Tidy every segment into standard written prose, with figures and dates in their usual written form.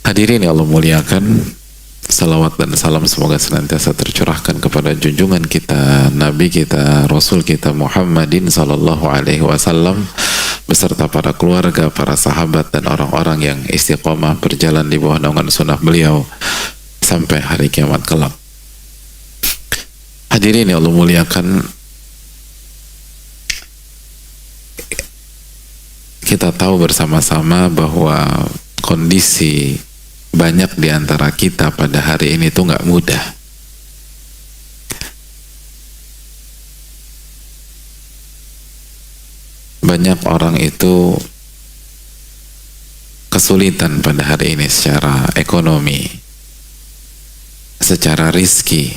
Hadirin yang Allah muliakan, salawat dan salam semoga senantiasa tercurahkan kepada junjungan kita, Nabi kita, Rasul kita Muhammadin sallallahu alaihi wasallam beserta para keluarga, para sahabat dan orang-orang yang istiqomah berjalan di bawah naungan sunnah beliau sampai hari kiamat kelak. Hadirin yang Allah muliakan, kita tahu bersama-sama bahwa kondisi banyak di antara kita pada hari ini tuh nggak mudah. Banyak orang itu kesulitan pada hari ini secara ekonomi, secara rizki,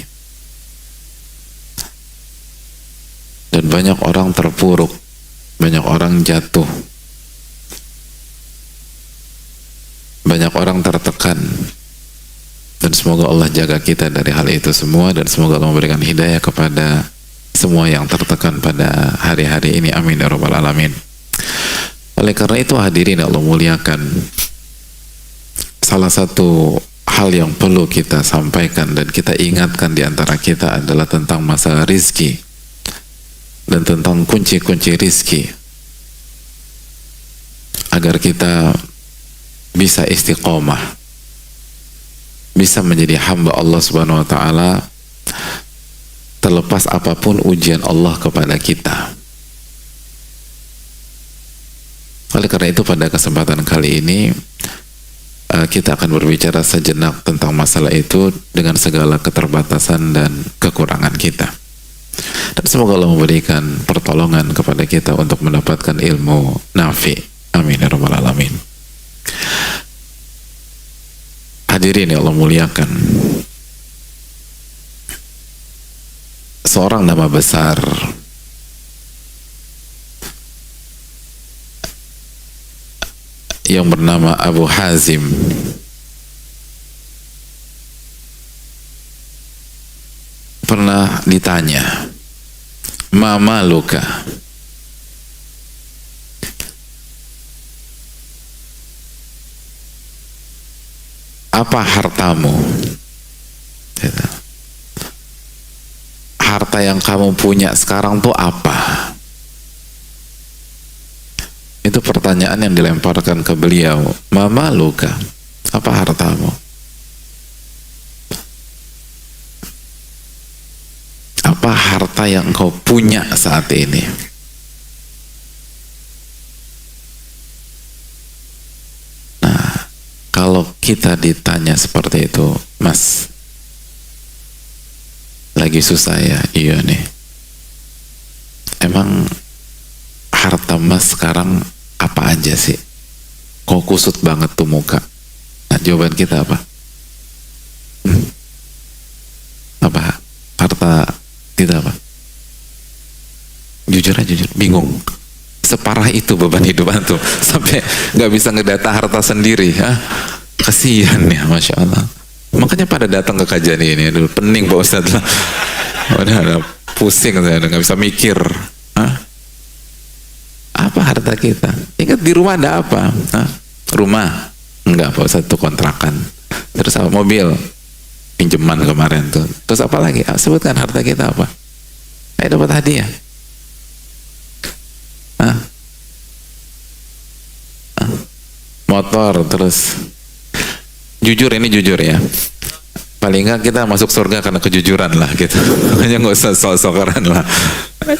dan banyak orang terpuruk, banyak orang jatuh, banyak orang tertekan, dan semoga Allah jaga kita dari hal itu semua, dan semoga Allah memberikan hidayah kepada semua yang tertekan pada hari-hari ini, amin ya rabbal alamin. Oleh karena itu hadirin Allah muliakan, salah satu hal yang perlu kita sampaikan dan kita ingatkan di antara kita adalah tentang masalah rizki dan tentang kunci-kunci rizki agar kita bisa istiqomah, bisa menjadi hamba Allah Subhanahu wa ta'ala terlepas apapun ujian Allah kepada kita. Oleh karena itu pada kesempatan kali ini kita akan berbicara sejenak tentang masalah itu dengan segala keterbatasan dan kekurangan kita, dan semoga Allah memberikan pertolongan kepada kita untuk mendapatkan ilmu nafi, amin ya rabbal alamin. Hadirin yang Allah muliakan, seorang nama besar yang bernama Abu Hazim pernah ditanya, "Ma maluka?" Apa hartamu? Harta yang kamu punya sekarang tuh apa? Itu pertanyaan yang dilemparkan ke beliau. Mama luka, apa hartamu? Apa harta yang kau punya saat ini? Nah, kalau kita ditanya seperti itu, Mas, lagi susah ya? Iya nih. Emang harta Mas sekarang apa aja sih? Kok kusut banget tuh muka? Nah, jawaban kita apa? Apa? Harta kita apa? Jujur aja, jujur. Bingung. Separah itu beban hidup antum sampai nggak bisa ngedata harta sendiri, ha? Kasihan ya, masya Allah. Makanya pada datang ke kajian ini, aduh, pening Pak Ustadz lah. Udah pusing, saya nggak bisa mikir. Hah? Apa harta kita? Ingat di rumah ada apa? Hah? Rumah? Enggak Pak Ustadz, itu kontrakan. Terus apa? Mobil? Pinjaman kemarin tuh. Terus apa lagi? Sebutkan harta kita apa? Dapat hadiah. Hah? Hah? Motor, terus jujur, ini jujur ya, paling nggak kita masuk surga karena kejujuran lah gitu. Makanya nggak usah sok-sokan lah,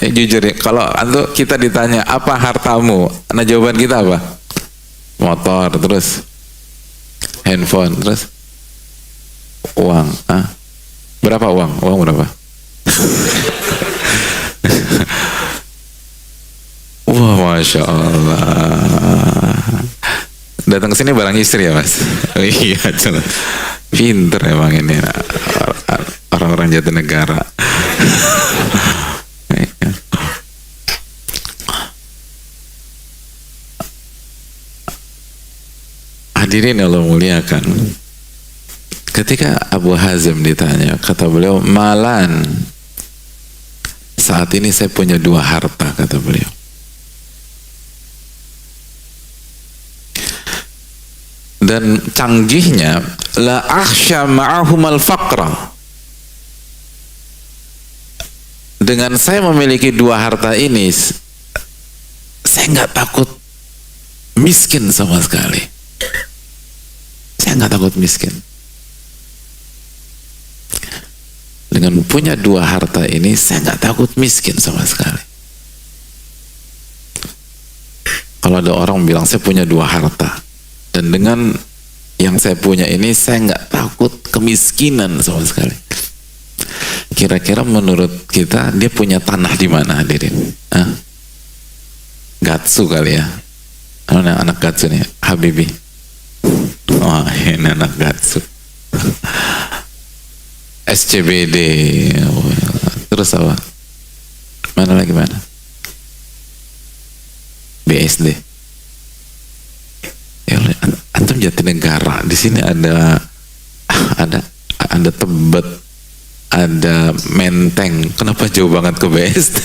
jujur ya. Kalau kita ditanya apa hartamu, nah jawaban kita apa? Motor, terus handphone, terus uang. Berapa uang? Uang berapa? Wah, masya Allah. Datang ke sini barang istri ya Mas? Iya, pinter emang ini orang-orang Jatinegara. Hadirin yang Allah muliakan, ketika Abu Hazim ditanya, kata beliau, malan, saat ini saya punya 2 harta, kata beliau. dan canggihnya, la akhsha ma'ahumal faqra. Dengan saya memiliki dua harta ini, saya nggak takut miskin sama sekali. Saya nggak takut miskin. Dengan punya dua harta ini, saya nggak takut miskin sama sekali. Kalau ada orang bilang saya punya dua harta, dan dengan yang saya punya ini, saya nggak takut kemiskinan sama sekali. Kira-kira menurut kita dia punya tanah di mana, hadirin? Gatsu kali ya. Anak Gatsu nih, Habibi. Oh, ini anak Gatsu. SCBD. Terus apa? Mana lagi mana? BSD. Ya, antum Jatinegara. Di sini ada Tebet, ada Menteng. Kenapa jauh banget ke BSD?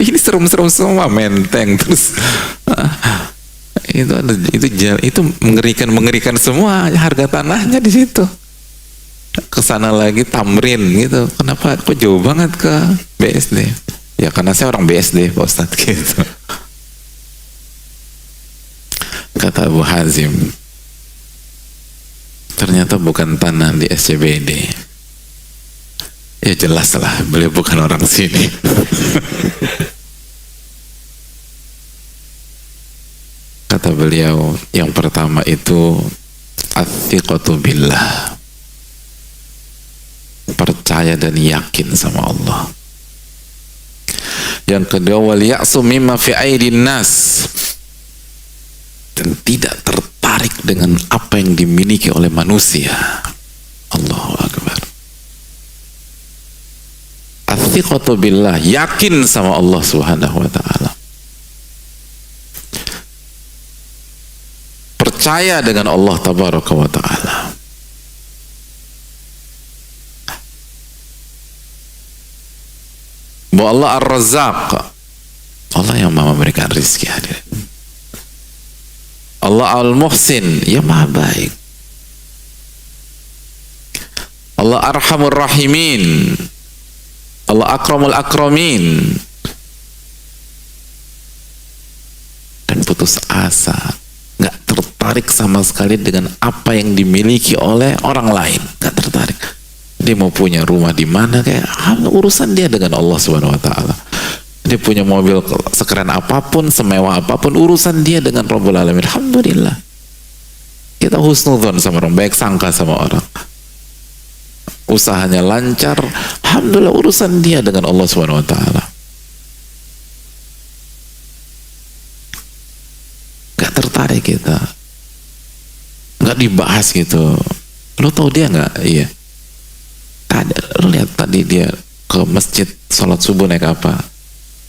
Ini serem-serem semua, Menteng terus. Itu mengerikan semua, harga tanahnya di situ. Kesana lagi Tamrin gitu. Kenapa kok jauh banget ke BSD? Ya karena saya orang BSD, Pak Ustadz, gitu. Kata Abu Hazim, ternyata bukan tanah di SCBD. Ya jelas lah, beliau bukan orang sini. Kata beliau, yang pertama itu at-thiqatu billah, percaya dan yakin sama Allah. Yang kedua, wal ya'su mimma fi aidin nas, dan tidak tertarik dengan apa yang dimiliki oleh manusia. Allahu Akbar. At-thiqatu billah, yakin sama Allah Subhanahu wa ta'ala, percaya dengan Allah Tabaraka wa ta'ala. Bahwa Allah Ar-Razzaq, Allah yang maha memberikan rizki, hadirin. Allah Al-Muhsin, yang maha baik. Allah Arhamur Rahimin, Allah Akramul Akramin. Dan putus asa, nggak tertarik sama sekali dengan apa yang dimiliki oleh orang lain, nggak tertarik. Dia mau punya rumah di mana, kayak urusan dia dengan Allah Subhanahu wa ta'ala. Dia punya mobil sekeren apapun, semewah apapun, urusan dia dengan Rabbul Alamin. Alhamdulillah. Kita husnudzon sama orang, baik sangka sama orang. Usahanya lancar, alhamdulillah, urusan dia dengan Allah Subhanahu wa ta'ala. Gak tertarik kita, gak dibahas gitu. Lo tau dia gak? Iya. Lo lihat tadi dia ke masjid sholat subuh naik apa?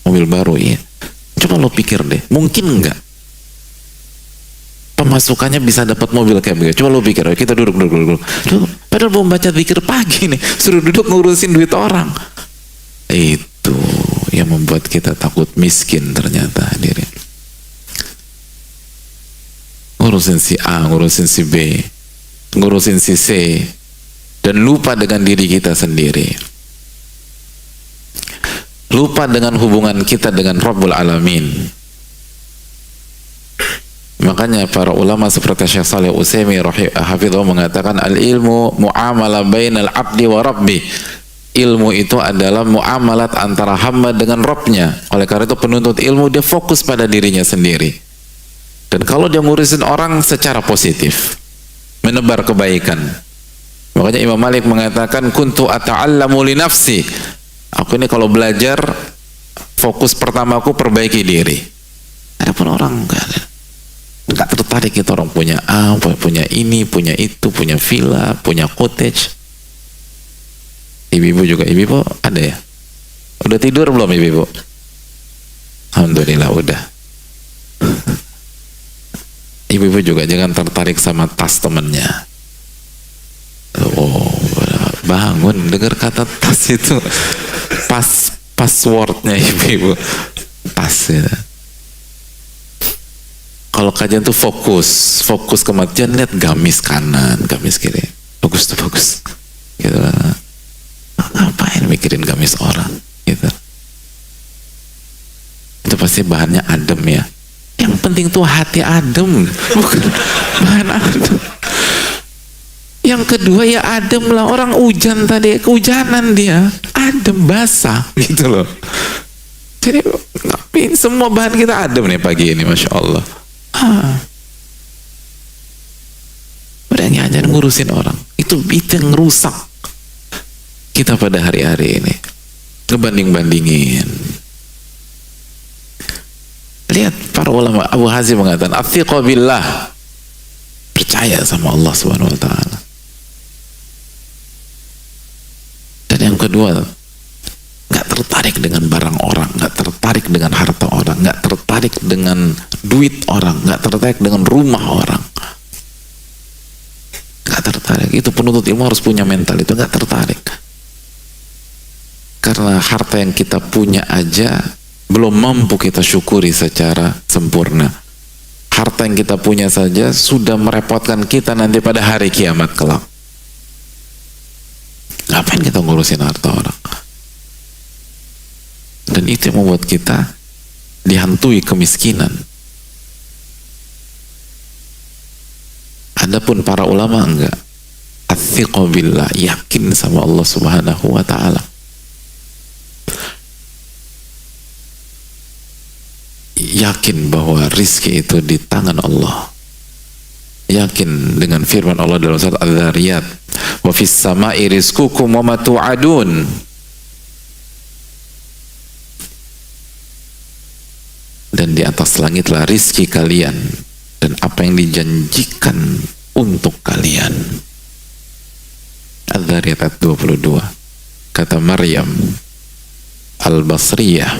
Mobil baru. Iya. Coba lo pikir deh, mungkin nggak pemasukannya bisa dapat mobil kayak begitu? Coba lo pikir, kita duduk. Padahal mau baca zikir pagi nih, suruh duduk ngurusin duit orang. Itu yang membuat kita takut miskin ternyata, hadirin. Ngurusin si A, ngurusin si B, ngurusin si C, dan lupa dengan diri kita sendiri. Lupa dengan hubungan kita dengan Rabbul Alamin. Makanya para ulama seperti Syekh Shalih Utsaimin hafizahullah mengatakan, al-ilmu muamalah bainal abdi wa rabbi. Ilmu itu adalah muamalat antara hamba dengan Rabbnya. Oleh karena itu penuntut ilmu dia fokus pada dirinya sendiri. Dan kalau dia ngurusin orang secara positif, menebar kebaikan. Makanya Imam Malik mengatakan, kuntu ata'allamu li nafsi. Aku ini kalau belajar, fokus pertama aku perbaiki diri. Adapun orang enggak tertarik itu, orang punya A, punya ini, punya itu, punya villa, punya cottage. Ibu-ibu juga, ibu-ibu ada ya? Udah tidur belum ibu-ibu? Alhamdulillah udah. Ibu-ibu juga jangan tertarik sama tas temennya. Oh, bangun dengar kata tas itu, passwordnya ibu-ibu, tas ya. Kalau kajian tuh fokus kematian, lihat gamis kanan, gamis kiri, bagus tuh bagus, gitu lah. Ngapain mikirin gamis orang, gitu. Itu pasti bahannya adem ya. Yang penting tuh hati adem, bukan bahan adem. Yang kedua ya adem lah, orang hujan tadi, kehujanan dia, adem basah, gitu loh. Jadi ngapain semua bahan kita adem nih pagi ini, masya Allah. Udah hanya ngurusin orang, itu yang rusak kita pada hari-hari ini. Ngebanding-bandingin. Lihat para ulama, Abu Hazim mengatakan, "Athiqa billah." Percaya sama Allah Subhanahu wa taala. Dan yang kedua, nggak tertarik dengan barang orang, nggak tertarik dengan harta orang, nggak tertarik dengan duit orang, nggak tertarik dengan rumah orang, nggak tertarik. Itu penuntut ilmu harus punya mental itu, nggak tertarik. Karena harta yang kita punya aja belum mampu kita syukuri secara sempurna. Harta yang kita punya saja sudah merepotkan kita nanti pada hari kiamat kelak. Ngapain kita ngurusin harta orang? Dan itu yang membuat kita dihantui kemiskinan. Adapun para ulama enggak. Athiqa billah, yakin sama Allah Subhanahu wa taala. Yakin bahwa rizki itu di tangan Allah. Yakin dengan firman Allah dalam surat Adz-Dzariyat, wa fis sama'i rizqukum wa ma tu'adun. Dan di atas langitlah rizki kalian dan apa yang dijanjikan untuk kalian. Adz-Dzariyat ayat 22. Kata Maryam Al-Basriyah,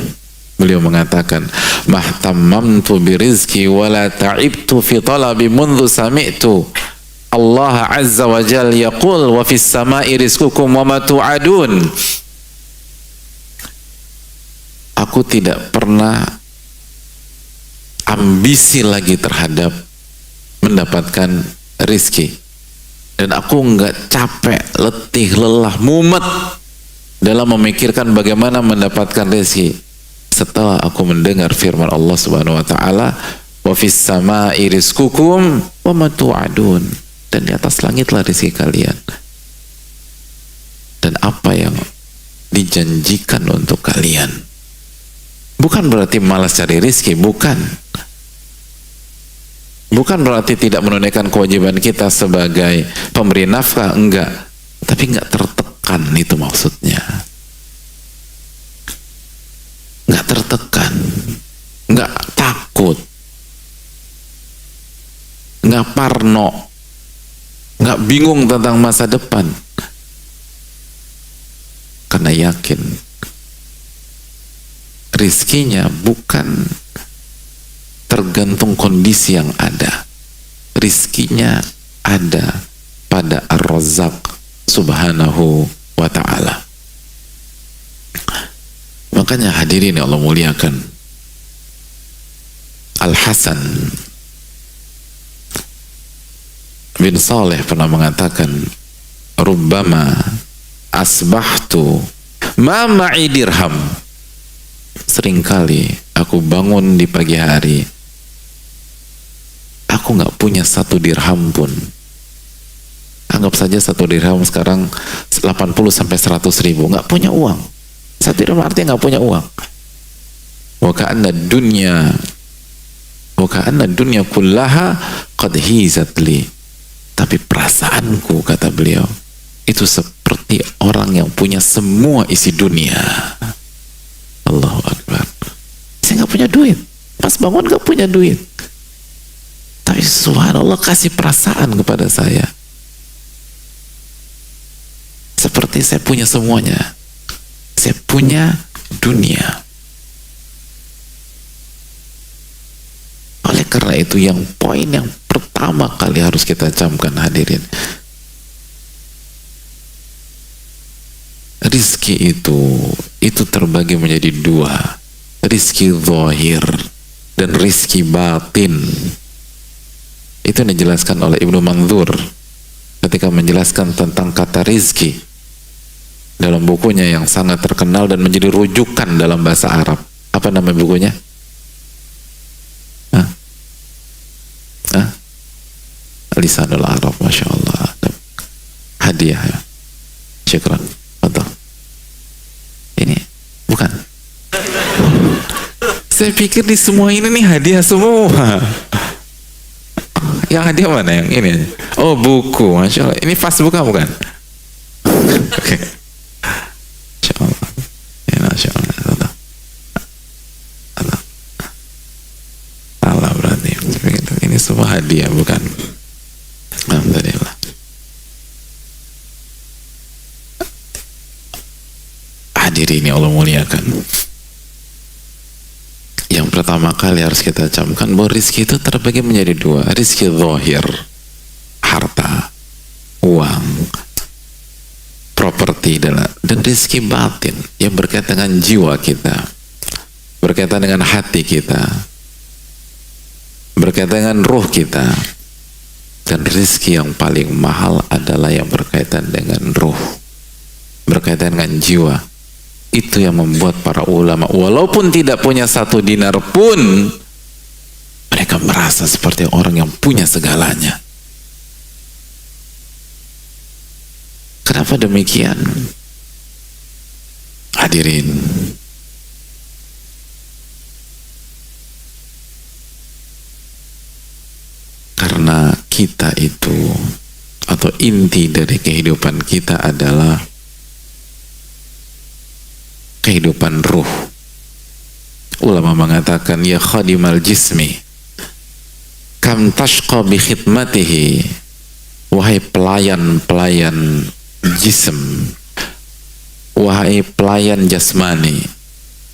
beliau mengatakan, mahtammamtu birizki wala ta'ibtu fi talabi mundu sami'tu Allah azza wa jal yaqul wa fis sama'i rizqukum wa ma tu'adun. Aku tidak pernah ambisi lagi terhadap mendapatkan rizki, dan aku enggak capek, letih, lelah, mumet dalam memikirkan bagaimana mendapatkan rizki setelah aku mendengar firman Allah Subhanahu wa taala, wa fis sama'i rizqukum wa ma tu'adun, dan di atas langitlah rezeki kalian dan apa yang dijanjikan untuk kalian. Bukan berarti malas cari rezeki, bukan berarti tidak menunaikan kewajiban kita sebagai pemberi nafkah, enggak, tapi enggak tertekan, itu maksudnya. Nggak tertekan, nggak takut, nggak parno, nggak bingung tentang masa depan, karena yakin rizkinya bukan tergantung kondisi yang ada, rizkinya ada pada Ar-Razzaq Subhanahu wa ta'ala. Makanya hadirin yang Allah muliakan, Al-Hasan bin Saleh pernah mengatakan, rubbama asbahtu ma ma'i dirham. Seringkali aku bangun di pagi hari, aku nggak punya 1 dirham pun. Anggap saja 1 dirham sekarang 80 sampai 100 ribu, nggak punya uang. 1 dirham artinya nggak punya uang. Wa ka'anna dunya kullaha qad hizat li. Tapi perasaanku, kata beliau, itu seperti orang yang punya semua isi dunia. Allahu Akbar. Saya nggak punya duit, pas bangun nggak punya duit, tapi subhanallah kasih perasaan kepada saya seperti saya punya semuanya. Saya punya dunia. Oleh karena itu, yang poin yang pertama kali harus kita camkan, hadirin, rizki itu terbagi menjadi 2, rizki zahir dan rizki batin. Itu yang dijelaskan oleh Ibnu Mandzur ketika menjelaskan tentang kata rizki dalam bukunya yang sangat terkenal dan menjadi rujukan dalam bahasa Arab. Apa nama bukunya? Lisanul Arab, Masya Allah. Hadiah ya. Syukran. Betul. Ini bukan. Saya pikir di semua ini nih hadiah semua. Yang hadiah mana yang ini? Oh, buku. Masya Allah. Ini pas buka bukan? Oke. Masya Allah. Ya, Masya Allah. Allah berarti. Ini semua hadiah bukan? Alhamdulillah. Hadirin yang Allah muliakan. Yang pertama kali harus kita camkan bahwa rizki itu terbagi menjadi dua. Rizki zahir, harta, uang, properti, dan rizki batin yang berkaitan dengan jiwa kita, berkaitan dengan hati kita, berkaitan dengan ruh kita. Dan rizki yang paling mahal adalah yang berkaitan dengan ruh, berkaitan dengan jiwa. Itu yang membuat para ulama walaupun tidak punya 1 dinar pun mereka merasa seperti orang yang punya segalanya. Kenapa demikian? Hadirin, karena kita itu, atau inti dari kehidupan kita adalah kehidupan ruh. Ulama mengatakan, ya khadimal jismi kam tashqa bi khidmatihi, wahai pelayan-pelayan jism, wahai pelayan jasmani,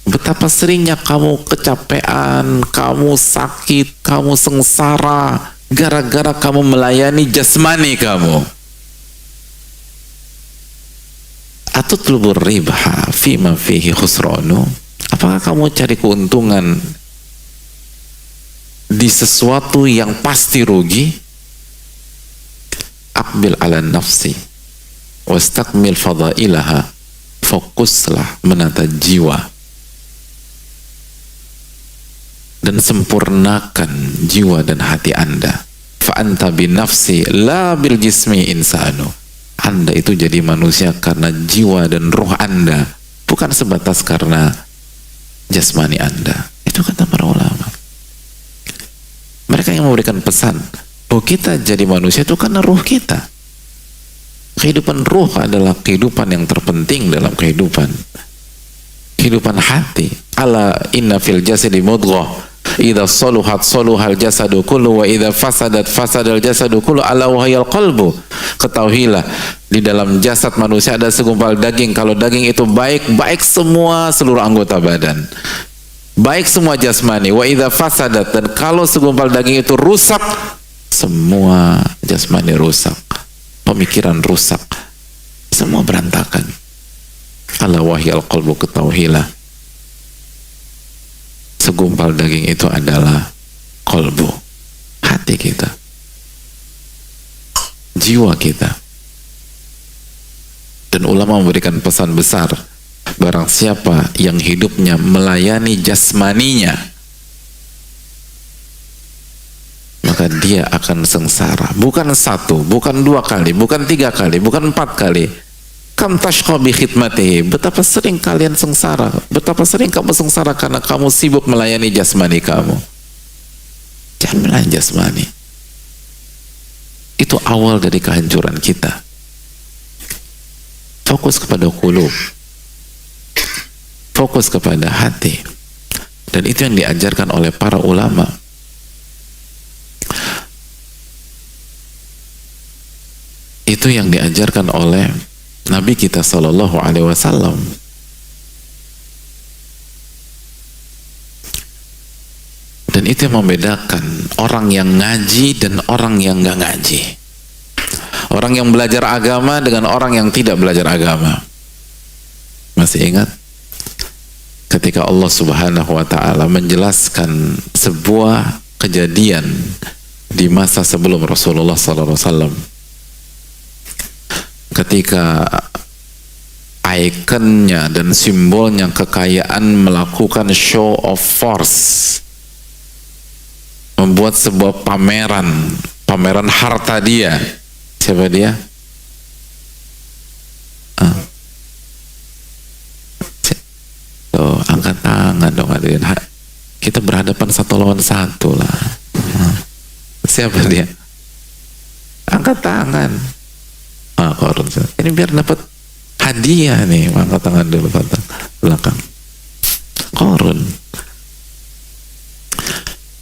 betapa seringnya kamu kecapean, kamu sakit, kamu sengsara gara-gara kamu melayani jasmani kamu. Atutlubur ribha fima fihi khusranu, apakah kamu cari keuntungan di sesuatu yang pasti rugi? Aqbil ala nafsi wastakmil fadailaha, fokuslah menata jiwa dan sempurnakan jiwa dan hati Anda. Fa anta bin nafsi la bil jismi insanu. Anda itu jadi manusia karena jiwa dan roh Anda, bukan sebatas karena jasmani Anda. Itu kata para ulama. Mereka yang memberikan pesan bahwa kita jadi manusia itu karena ruh kita. Kehidupan ruh adalah kehidupan yang terpenting dalam kehidupan hati. Ala inna fil jasadi mudghah idza saluhat saluhal jasadu kullu wa idza fasadat fasadal jasadu kullu ala wahyal qalbu. Ketahuilah, di dalam jasad manusia ada segumpal daging. Kalau daging itu baik, baik semua seluruh anggota badan, baik semua jasmani. Wa idza fasadat, dan kalau segumpal daging itu rusak, semua jasmani rusak, pemikiran rusak, semua berantakan. Ala wahyal qalbu, ketahuilah, segumpal daging itu adalah kolbu, hati kita, jiwa kita. Dan ulama memberikan pesan besar, barang siapa yang hidupnya melayani jasmaninya, maka dia akan sengsara. Bukan 1, bukan 2 kali, bukan 3 kali, bukan 4 kali. Kam tashqa bi khidmatihi, betapa sering kalian sengsara, betapa sering kamu sengsara karena kamu sibuk melayani jasmani kamu. Jangan melayani jasmani. Itu awal dari kehancuran kita. Fokus kepada qulub, fokus kepada hati. Dan itu yang diajarkan oleh para ulama. Itu yang diajarkan oleh Nabi kita Sallallahu Alaihi Wasallam. Dan itu yang membedakan orang yang ngaji dan orang yang nggak ngaji, orang yang belajar agama dengan orang yang tidak belajar agama. Masih ingat ketika Allah Subhanahu Wa Taala menjelaskan sebuah kejadian di masa sebelum Rasulullah SAW, ketika ikonnya dan simbolnya kekayaan melakukan show of force, membuat sebuah pameran harta dia. Siapa dia? Tuh, angkat tangan dong hadirin. Kita berhadapan satu lawan satu lah. Siapa dia? Angkat tangan. Qarun. Ini biar dapat hadiah nih. Angkat tangan dulu, belakang. Qarun.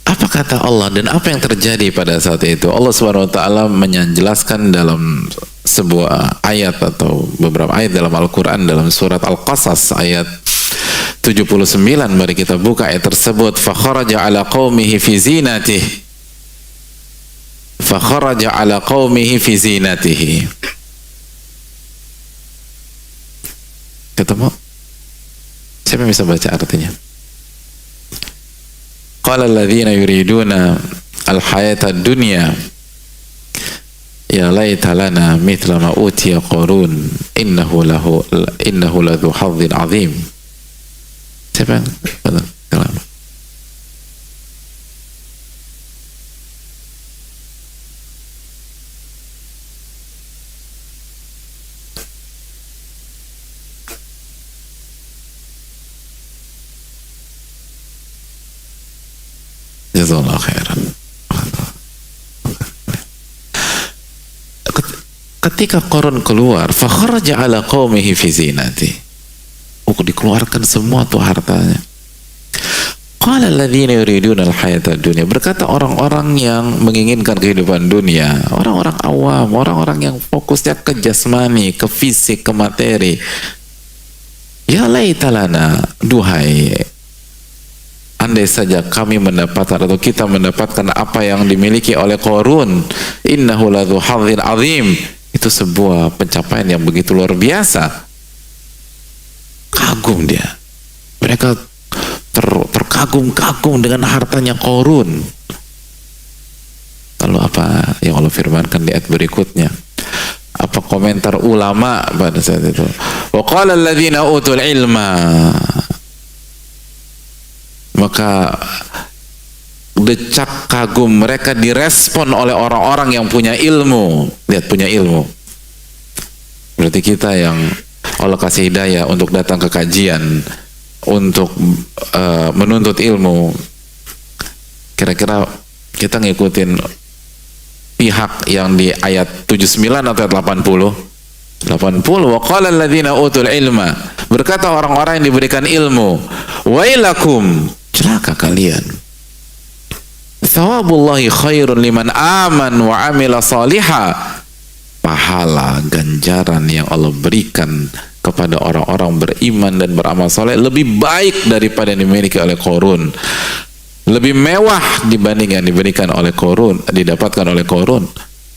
Apa kata Allah dan apa yang terjadi pada saat itu? Allah Subhanahu wa taala menjelaskan dalam sebuah ayat atau beberapa ayat dalam Al-Qur'an, dalam surat Al-Qasas ayat 79. Mari kita buka ayat tersebut. Fa kharaja ala qaumihi fi zinatihi. Fa kharaja ala qaumihi fi zinatihi. Ketemu? Siapa yang bisa baca artinya? Qala alladhina yuriduna al-hayata ad-dunya ya laita lana mithla ma utiya Qarun innahu ladhu hadzin azim. Siapa yang betul? Jazakallahu khairan. Ketika Qarun keluar, fa kharaja ala qaumihi fi zinati. Dikeluarkan semua tuh hartanya. Qala alladhina yuriduna al-hayata ad-dunya. Berkata orang-orang yang menginginkan kehidupan dunia, orang-orang awam, orang-orang yang fokusnya ke jasmani, ke fisik, ke materi. Ya laitalana, duhai, andai saja kami mendapatkan atau kita mendapatkan apa yang dimiliki oleh Qarun. Innahu ladzu hadzin azim. Itu sebuah pencapaian yang begitu luar biasa. Kagum dia. Mereka terkagum-kagum dengan hartanya Qarun. Lalu apa yang Allah firmankan di ayat berikutnya? Apa komentar ulama pada saat itu? Wa qala alladhina utul ilma. Maka decak kagum mereka direspon oleh orang-orang yang punya ilmu. Lihat, punya ilmu. Berarti kita yang Allah kasih hidayah untuk datang ke kajian, untuk menuntut ilmu, kira-kira kita ngikutin pihak yang di ayat 79 atau ayat 80? 80. Wa qala alladhina utul ilma. Berkata orang-orang yang diberikan ilmu, wailakum, celaka kalian. Thawabullahi khairun liman aman wa amila salihah. Pahala ganjaran yang Allah berikan kepada orang-orang beriman dan beramal saleh lebih baik daripada yang dimiliki oleh Qarun, lebih mewah dibanding yang diberikan oleh Qarun, didapatkan oleh Qarun.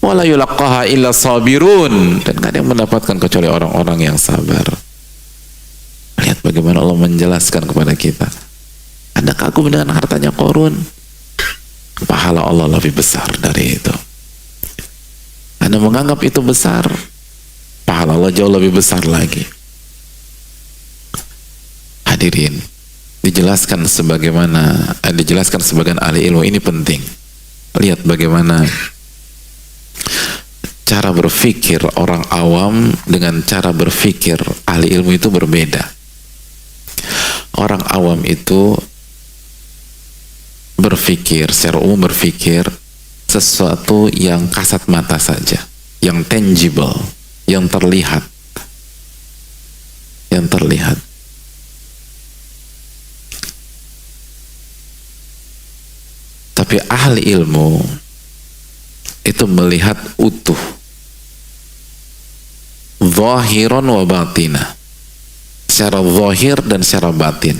Wala yulaqqaha illa sabirun, dan tidak ada yang mendapatkan kecuali orang-orang yang sabar. Lihat bagaimana Allah menjelaskan kepada kita. Anda kagum dengan hartanya Qarun, pahala Allah lebih besar dari itu. Anda menganggap itu besar, pahala Allah jauh lebih besar lagi. Hadirin, dijelaskan sebagian ahli ilmu, ini penting. Lihat bagaimana cara berpikir orang awam dengan cara berpikir ahli ilmu itu berbeda. Orang awam itu berpikir, secara umum berpikir sesuatu yang kasat mata saja, yang tangible, yang terlihat. Tapi ahli ilmu itu melihat utuh, zahiran wa batina, secara zahir dan secara batin.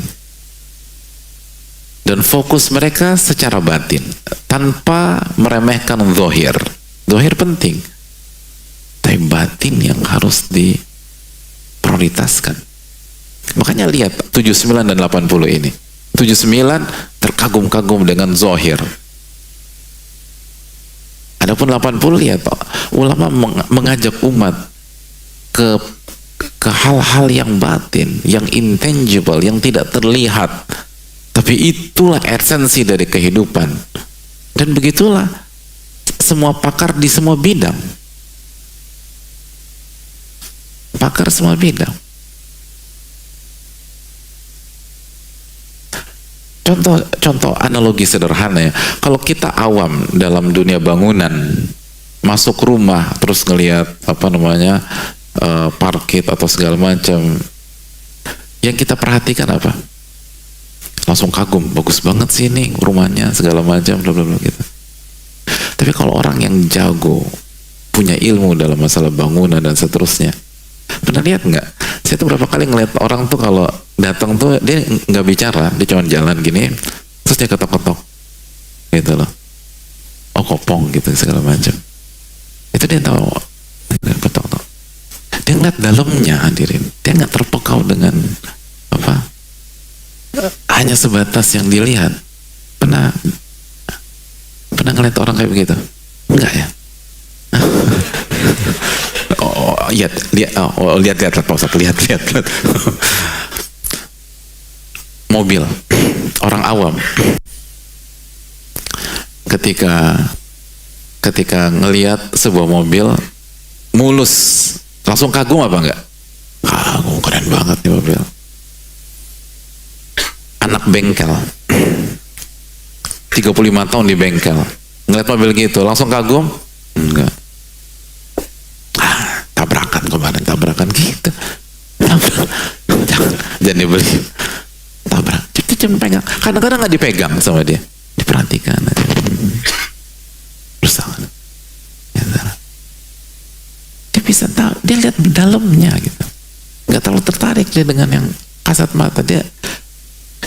Dan fokus mereka secara batin, tanpa meremehkan zahir. Zahir penting, tapi batin yang harus diprioritaskan. Makanya lihat 79 dan 80 ini. 79 terkagum-kagum dengan zahir. tahun 80 lihat ulama mengajak umat ke hal-hal yang batin, yang intangible, yang tidak terlihat, tapi itulah esensi dari kehidupan. Dan begitulah semua pakar di semua bidang, pakar semua bidang. Contoh analogi sederhana ya, kalau kita awam dalam dunia bangunan, masuk rumah terus ngelihat parkit atau segala macam, yang kita perhatikan apa? Langsung kagum, bagus banget sih ini rumahnya, segala macam, bla bla bla gitu. Tapi kalau orang yang jago, punya ilmu dalam masalah bangunan dan seterusnya, pernah lihat nggak? Saya tuh berapa kali ngeliat orang tuh kalau datang tuh dia nggak bicara, dia cuma jalan gini, terus dia ketok-ketok, gitu loh. Oh kopong gitu segala macam. Itu dia tahu, ketok-ketok. Dia ngeliat dalamnya, hadirin. Dia nggak terpekau dengan hanya sebatas yang dilihat. Pernah ngeliat orang kayak begitu? Enggak ya? Lihat Pak Ustadz, lihat. Mobil, orang awam ketika ngelihat sebuah mobil mulus, langsung kagum apa enggak? Kagum, keren banget nih mobil. Anak bengkel 35 tahun di bengkel ngeliat mobil gitu langsung kagum? Enggak. Tabrakan gitu, jangan dibeli, tabrak, cuma pegang, kadang-kadang nggak dipegang sama dia, diperhatikan aja bersama, dia bisa tahu, dia lihat dalamnya gitu, nggak terlalu tertarik dia dengan yang kasat mata, dia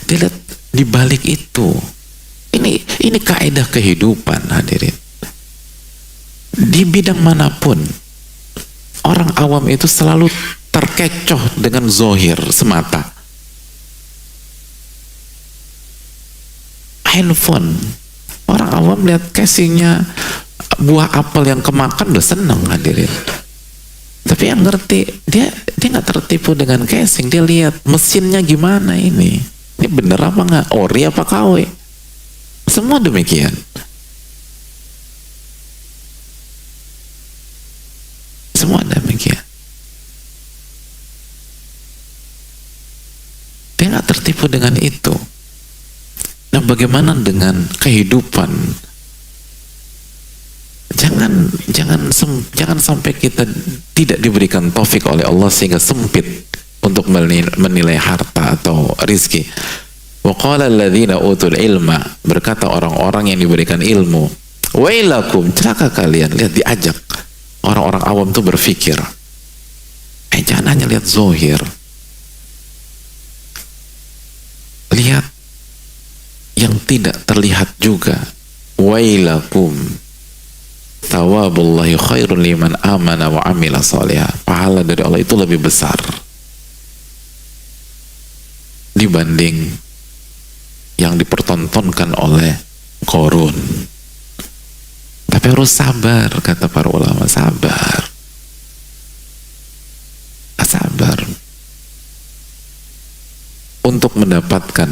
lihat di balik itu. Ini kaidah kehidupan, hadirin. Di bidang manapun, orang awam itu selalu terkecoh dengan zohir semata. Handphone, orang awam lihat casingnya buah apel yang kemakan udah seneng, hadirin. Tapi yang ngerti, dia nggak tertipu dengan casing, dia lihat mesinnya gimana ini bener apa nggak, ori apa KW, semua demikian. Semua demikian. Dia nggak tertipu dengan itu. Nah, bagaimana dengan kehidupan? Jangan sampai kita tidak diberikan taufik oleh Allah sehingga sempit untuk menilai harta atau rizki. Wa qala alladzina utul ilma, berkata orang-orang yang diberikan ilmu, wailakum, celaka kalian. Lihat, diajak orang-orang awam tuh berpikir, jangan hanya lihat zohir, lihat yang tidak terlihat juga. Wailakum, thawabullahi khairun liman amana wa amila salihah. Pahala dari Allah itu lebih besar dibanding yang dipertontonkan oleh Qarun. Tapi harus sabar, kata para ulama, sabar untuk mendapatkan,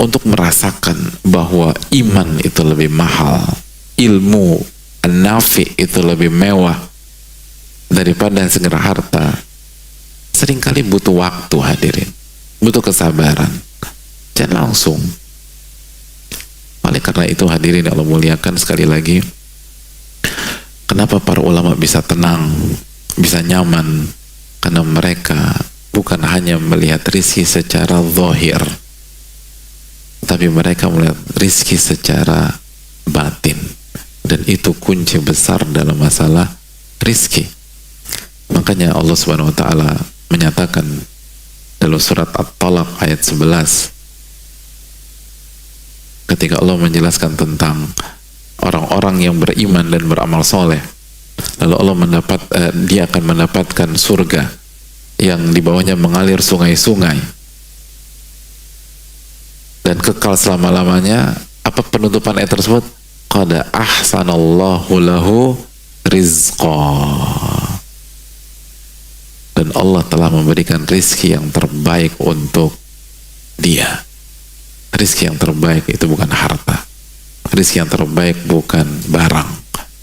untuk merasakan bahwa iman itu lebih mahal, ilmu an-nafi itu lebih mewah daripada segera harta. Seringkali butuh waktu, hadirin, butuh kesabaran, jangan langsung. Oleh karena itu, hadirin Allah muliakan, sekali lagi, kenapa para ulama bisa tenang, bisa nyaman? Karena mereka bukan hanya melihat rizki secara zahir, tapi mereka melihat rizki secara batin, dan itu kunci besar dalam masalah rizki. Makanya Allah Subhanahu wa Ta'ala menyatakan dalam surat At-Talaq ayat 11, ketika Allah menjelaskan tentang orang-orang yang beriman dan beramal soleh, lalu Allah dia akan mendapatkan surga yang di bawahnya mengalir sungai-sungai dan kekal selama-lamanya. Apa penutupan ayat tersebut? qad ahsanallahu lahu rizqa, dan Allah telah memberikan rizki yang terbaik untuk dia. Rizki yang terbaik itu bukan harta, rizki yang terbaik bukan barang,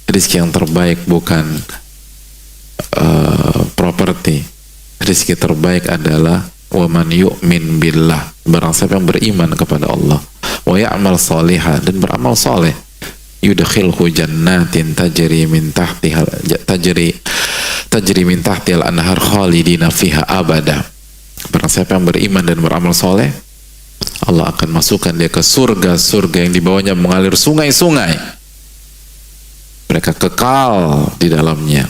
rizki yang terbaik bukan properti. Rizki terbaik adalah waman yu'min billah, barang siapa yang beriman kepada Allah, wa ya'mal salihah, dan beramal soleh, yudkhilhu jannatin tajri min tahtihal anhar khalidina fiha abada. Barang siapa yang beriman dan beramal soleh, Allah akan masukkan dia ke surga-surga yang di bawahnya mengalir sungai-sungai, mereka kekal di dalamnya.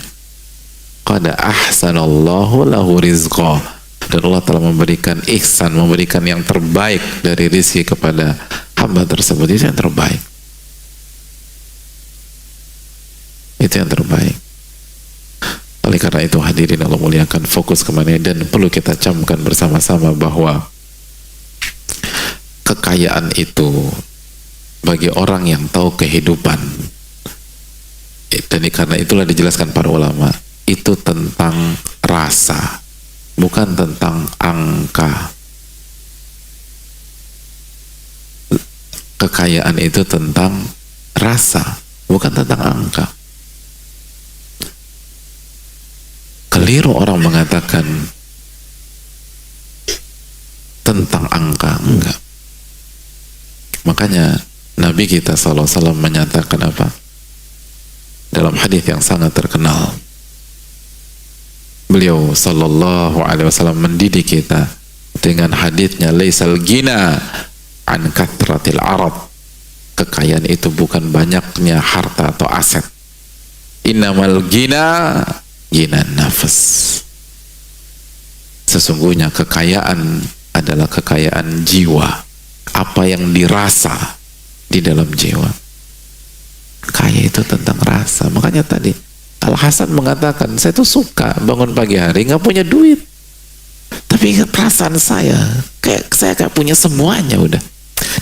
Qad ahsanallahu lahu rizqa, dan Allah telah memberikan ihsan, memberikan yang terbaik dari rizki kepada hamba tersebut. Itu yang terbaik, itu yang terbaik. Oleh karena itu hadirin Allah muliakan, fokus kemana, dan perlu kita camkan bersama-sama bahwa kekayaan itu bagi orang yang tahu kehidupan, dan karena itulah dijelaskan para ulama, itu tentang rasa, bukan tentang angka. Kekayaan itu tentang rasa, bukan tentang angka. Keliru orang mengatakan tentang angka, enggak. Makanya Nabi kita SAW menyatakan apa? Dalam hadis yang sangat terkenal, beliau sallallahu alaihi wasallam mendidik kita dengan hadisnya, laisal gina an kathratil arad, kekayaan itu bukan banyaknya harta atau aset, innamal gina gina nafas, sesungguhnya kekayaan adalah kekayaan jiwa, apa yang dirasa di dalam jiwa. Kaya itu tentang rasa. Makanya tadi Al Hasan mengatakan, saya tuh suka bangun pagi hari nggak punya duit, tapi perasaan saya kayak punya semuanya udah.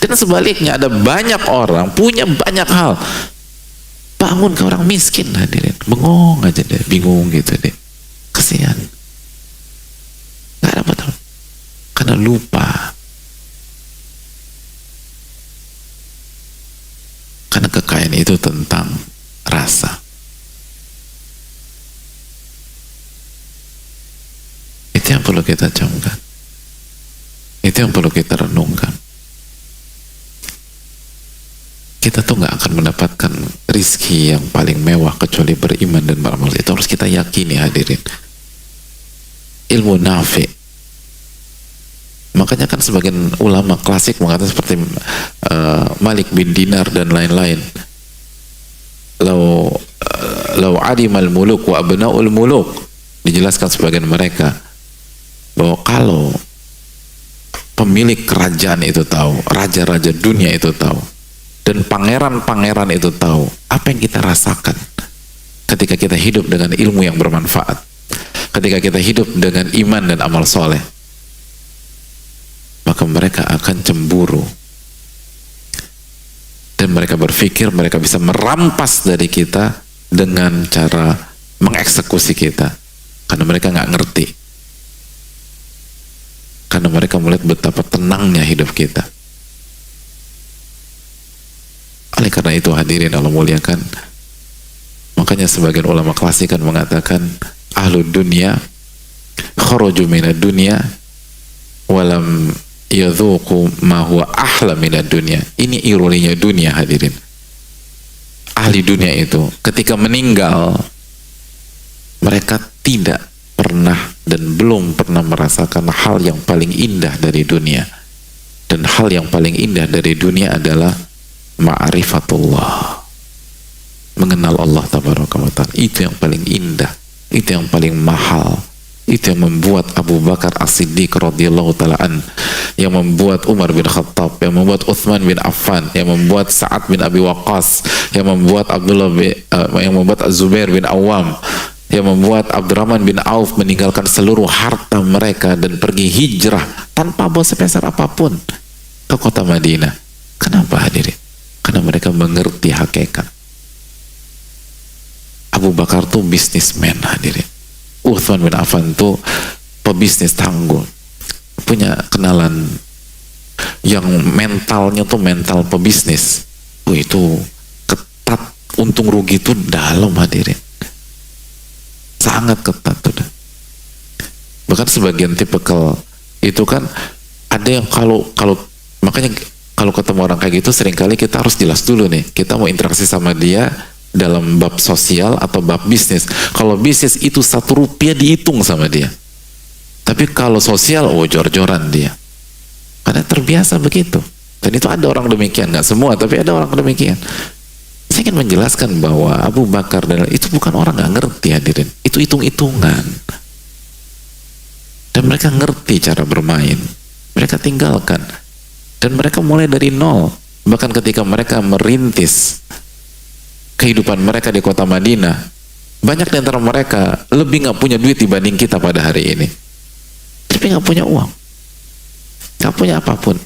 Dan sebaliknya ada banyak orang punya banyak hal, bangun ke orang miskin, hadirin bengong aja deh, bingung gitu deh, kesian, nggak dapat karena lupa. Karena kekayaan itu tentang rasa. Itu yang perlu kita camkan, itu yang perlu kita renungkan. Kita tuh nggak akan mendapatkan rizki yang paling mewah kecuali beriman dan beramal. Itu harus kita yakini hadirin. Ilmu nafi. Makanya kan sebagian ulama klasik mengatakan seperti Malik bin Dinar dan lain-lain, lau adimal muluk wa abnaul muluk, dijelaskan sebagian mereka bahwa kalau pemilik kerajaan itu tahu, raja-raja dunia itu tahu, dan pangeran-pangeran itu tahu apa yang kita rasakan ketika kita hidup dengan ilmu yang bermanfaat, ketika kita hidup dengan iman dan amal soleh, maka mereka akan cemburu, dan mereka berpikir mereka bisa merampas dari kita dengan cara mengeksekusi kita, karena mereka nggak ngerti, karena mereka melihat betapa tenangnya hidup kita. Oleh karena itu hadirin Allah muliakan, makanya sebagian ulama klasik kan mengatakan ahlud dunya kharaju minad dunya walam yadhuqu ma huwa ahla minad dunya. Ini ironinya dunia hadirin. Ahli dunia itu ketika meninggal, mereka tidak pernah dan belum pernah merasakan hal yang paling indah dari dunia. Dan hal yang paling indah dari dunia adalah ma'rifatullah, mengenal Allah tabaraka wa ta'ala. Itu yang paling indah, itu yang paling mahal. Itu yang membuat Abu Bakar As-Siddiq radhiyallahu ta'ala an, yang membuat Umar bin Khattab, yang membuat Uthman bin Affan, yang membuat Sa'ad bin Abi Waqqas, yang membuat yang membuat Az-Zubair bin Awam, yang membuat Abdurrahman bin Auf meninggalkan seluruh harta mereka dan pergi hijrah tanpa bawa sepeser apapun ke kota Madinah. Kenapa hadirin? Karena karena mereka mengerti hakikat. Abu Bakar tuh bisnismen hadirin. Uthman bin Affan tuh pebisnis tangguh, punya kenalan yang mentalnya tuh mental pebisnis. Itu ketat, untung rugi tuh dalam hadirin, sangat ketat tuh. Bahkan sebagian tipikal itu kan ada yang kalau makanya kalau ketemu orang kayak gitu seringkali kita harus jelas dulu nih, kita mau interaksi sama dia dalam bab sosial atau bab bisnis. Kalau bisnis itu 1 rupiah dihitung sama dia, tapi kalau sosial jor-joran dia, karena terbiasa begitu. Dan itu ada orang demikian, nggak semua tapi ada orang demikian. Saya ingin menjelaskan bahwa Abu Bakar dan itu bukan orang nggak ngerti hadirin, itu hitung-hitungan. Dan mereka ngerti cara bermain, mereka tinggalkan, dan mereka mulai dari nol. Bahkan ketika mereka merintis kehidupan mereka di kota Madinah, banyak di antara mereka lebih nggak punya duit dibanding kita pada hari ini, tapi nggak punya uang, nggak punya apapun.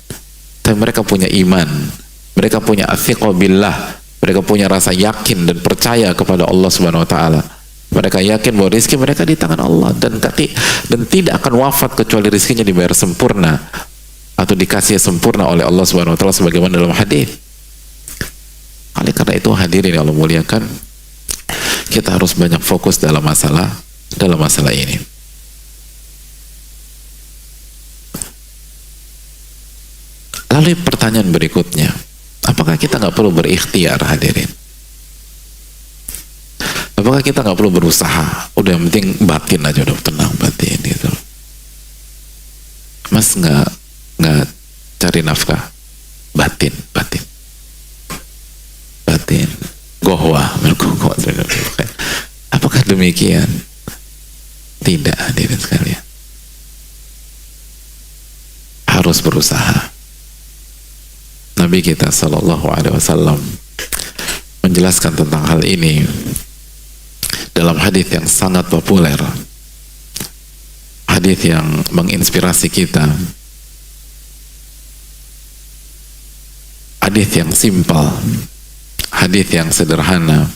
Tapi mereka punya iman, mereka punya athiqah billah, mereka punya rasa yakin dan percaya kepada Allah Subhanahu Wa Taala. Mereka yakin bahwa rezeki mereka di tangan Allah, dan tidak akan wafat kecuali rezekinya dibayar sempurna atau dikasih sempurna oleh Allah Subhanahu Wa Taala sebagaimana dalam hadis. Oleh karena itu hadirin yang Allah muliakan, kita harus banyak fokus dalam masalah ini. Lalu pertanyaan berikutnya, apakah kita nggak perlu berikhtiar hadirin? Apakah kita nggak perlu berusaha? Udah yang penting batin aja, udah tenang batin gitu. Mas nggak cari nafkah, batin. Gohwa. Apakah demikian? Tidak hadirin sekalian. Harus berusaha. Nabi kita Shallallahu Alaihi Wasallam menjelaskan tentang hal ini dalam hadis yang sangat populer, hadis yang menginspirasi kita, hadis yang simpel, hadis yang sederhana,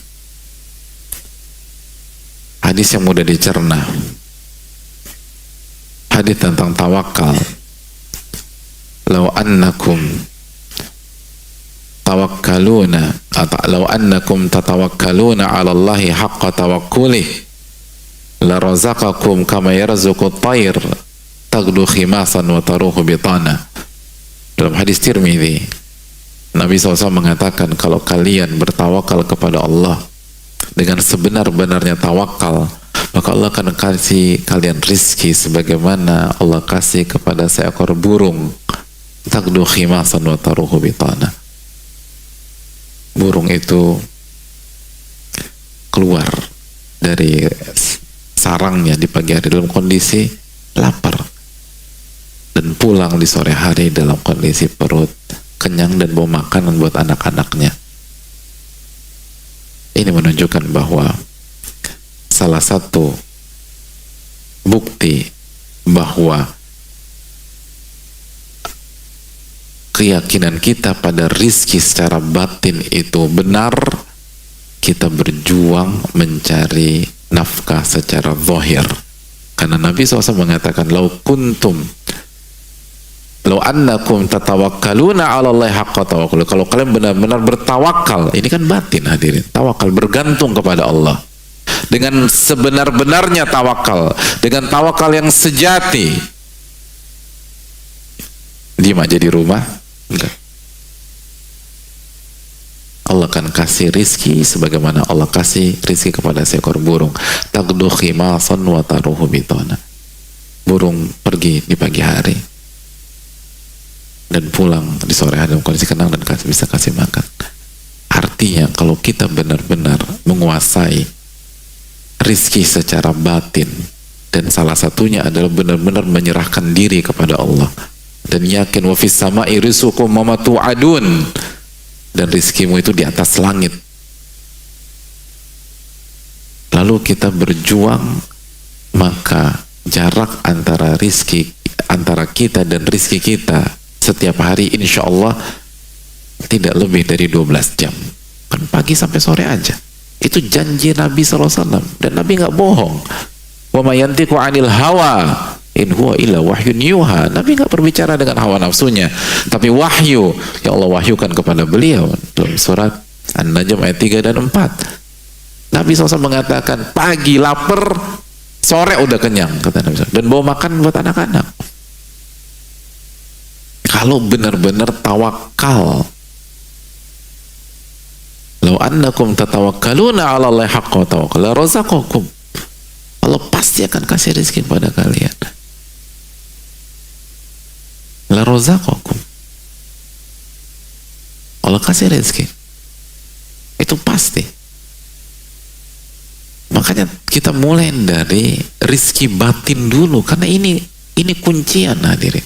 hadis yang mudah dicerna, hadis tentang tawakal. Law annakum tawakkaluna atau law annakum tatawakkaluna 'ala Allahi haqqa tawakkulih la razaqakum kama yarzuqu at-tayr taghdu khimasan wa taruhu bitana. Dalam hadis Tirmidzi, Nabi SAW mengatakan, kalau kalian bertawakal kepada Allah dengan sebenar-benarnya tawakal, maka Allah akan kasih kalian rizki sebagaimana Allah kasih kepada seekor burung, taghdu khimasan wa taruhu bitana. Burung itu keluar dari sarangnya di pagi hari dalam kondisi lapar, dan pulang di sore hari dalam kondisi perut kenyang dan bawa makanan buat anak-anaknya. Ini menunjukkan bahwa salah satu bukti bahwa keyakinan kita pada rizki secara batin itu benar, kita berjuang mencari nafkah secara zahir. Karena Nabi SAW mengatakan, lau annakum tatawakkaluna 'ala Allahi haqqa tawakkul. Kalau kalian benar-benar bertawakal, ini kan batin hadirin, tawakal bergantung kepada Allah dengan sebenar-benarnya tawakal, dengan tawakal yang sejati. Diam aja di rumah? Enggak. Allah akan kasih rizki sebagaimana Allah kasih rizki kepada seekor burung. Taghdu khimasan wa taruhu bitana. Burung pergi di pagi hari dan pulang di sore hari dalam kondisi kenang dan bisa kasih makan. Artinya kalau kita benar-benar menguasai rizki secara batin, dan salah satunya adalah benar-benar menyerahkan diri kepada Allah dan yakin wa fis sama'i rizqukum wa ma tu'adun, dan rizkimu itu di atas langit. Lalu kita berjuang, maka jarak antara rizki, antara kita dan rizki kita setiap hari insya Allah tidak lebih dari 12 jam. Kan pagi sampai sore aja. Itu janji Nabi SAW. Dan Nabi nggak bohong. Wa ma yantiqu 'anil hawa in huwa illa wahyun yuha. Nabi nggak berbicara dengan hawa nafsunya, tapi wahyu yang Allah wahyukan kepada beliau. Dalam surat An-Najm ayat 3 dan 4. Nabi SAW mengatakan, pagi lapar, sore udah kenyang, kata Nabi SAW. Dan bawa makan buat anak-anak. Kalau benar-benar tawakal, law annakum tatawakkaluna 'ala Allahi haqqa tawakkul la razaqakum. Allah pasti akan kasih rezeki pada kalian. La razaqakum. Allah kasih rezeki. Itu pasti. Makanya kita mulai dari rizki batin dulu, karena ini kuncian, hadirin.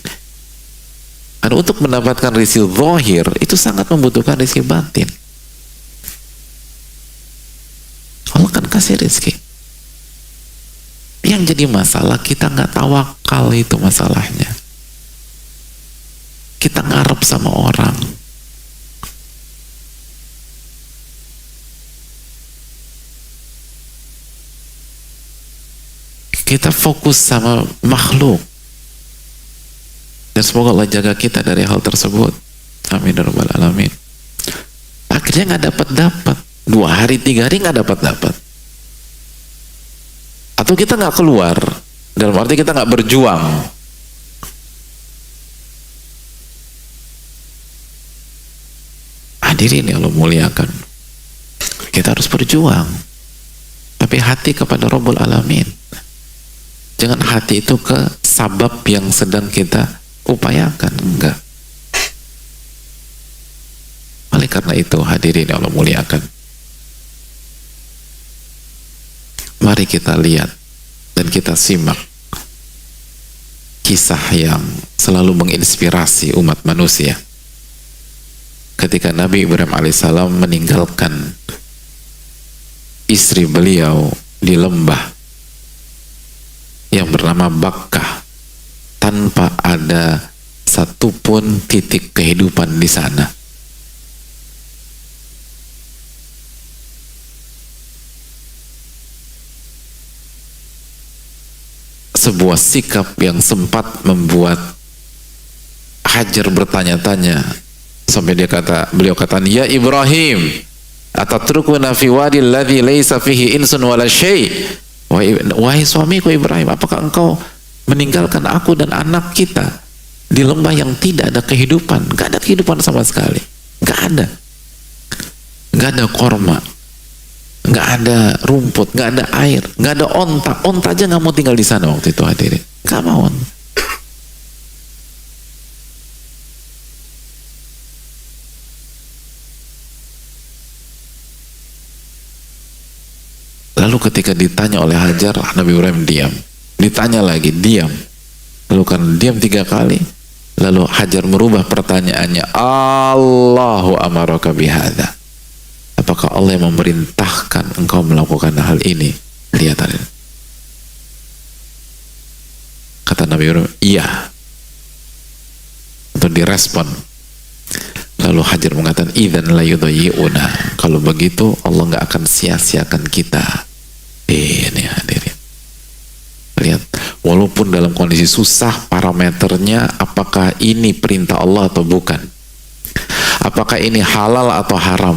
Dan untuk mendapatkan rizki zahir itu sangat membutuhkan rizki batin. Allah kan kasih rizki. Yang jadi masalah kita nggak tawakal, itu masalahnya. Kita ngarep sama orang. Kita fokus sama makhluk. Dan semoga Allah jaga kita dari hal tersebut. Amin ya rabbal alamin. Akhirnya nggak dapat 2 hari 3 hari nggak dapat. Atau kita nggak keluar, dalam arti kita nggak berjuang. Hadirin yang Allah muliakan, kita harus berjuang, tapi hati kepada Rabbul Alamin. Jangan hati itu ke sabab yang sedang kita upayakan, enggak. Oleh karena itu, hadirin yang Allah muliakan, mari kita lihat dan kita simak kisah yang selalu menginspirasi umat manusia. Ketika Nabi Ibrahim alaihissalam meninggalkan istri beliau di lembah yang bernama Bakkah tanpa ada satupun titik kehidupan di sana. Sebuah sikap yang sempat membuat Hajar bertanya-tanya, sampai beliau kata, ya Ibrahim, atatrukuna fi wadi alladhi laysa fihi insun wala syai'. Wahai suamiku Ibrahim, apakah engkau meninggalkan aku dan anak kita di lembah yang tidak ada kehidupan? Gak ada kehidupan sama sekali, gak ada korma, gak ada rumput, gak ada air, gak ada onta aja gak mau tinggal di sana waktu itu, hadirin, gak mau. Lalu ketika ditanya oleh Hajar, Nabi Ibrahim diam. Ditanya lagi, diam. Lalu karena diam 3 kali, lalu Hajar merubah pertanyaannya, Allahu amaraka bihadza. Apakah Allah yang memerintahkan engkau melakukan hal ini? Lihat, kata Nabi Ibrahim, iya. Untuk direspon. Lalu Hajar mengatakan, idzan la yudayyi'una. Kalau begitu Allah nggak akan sia-siakan kita. Ini hadirin, lihat, walaupun dalam kondisi susah, parameternya apakah ini perintah Allah atau bukan, apakah ini halal atau haram,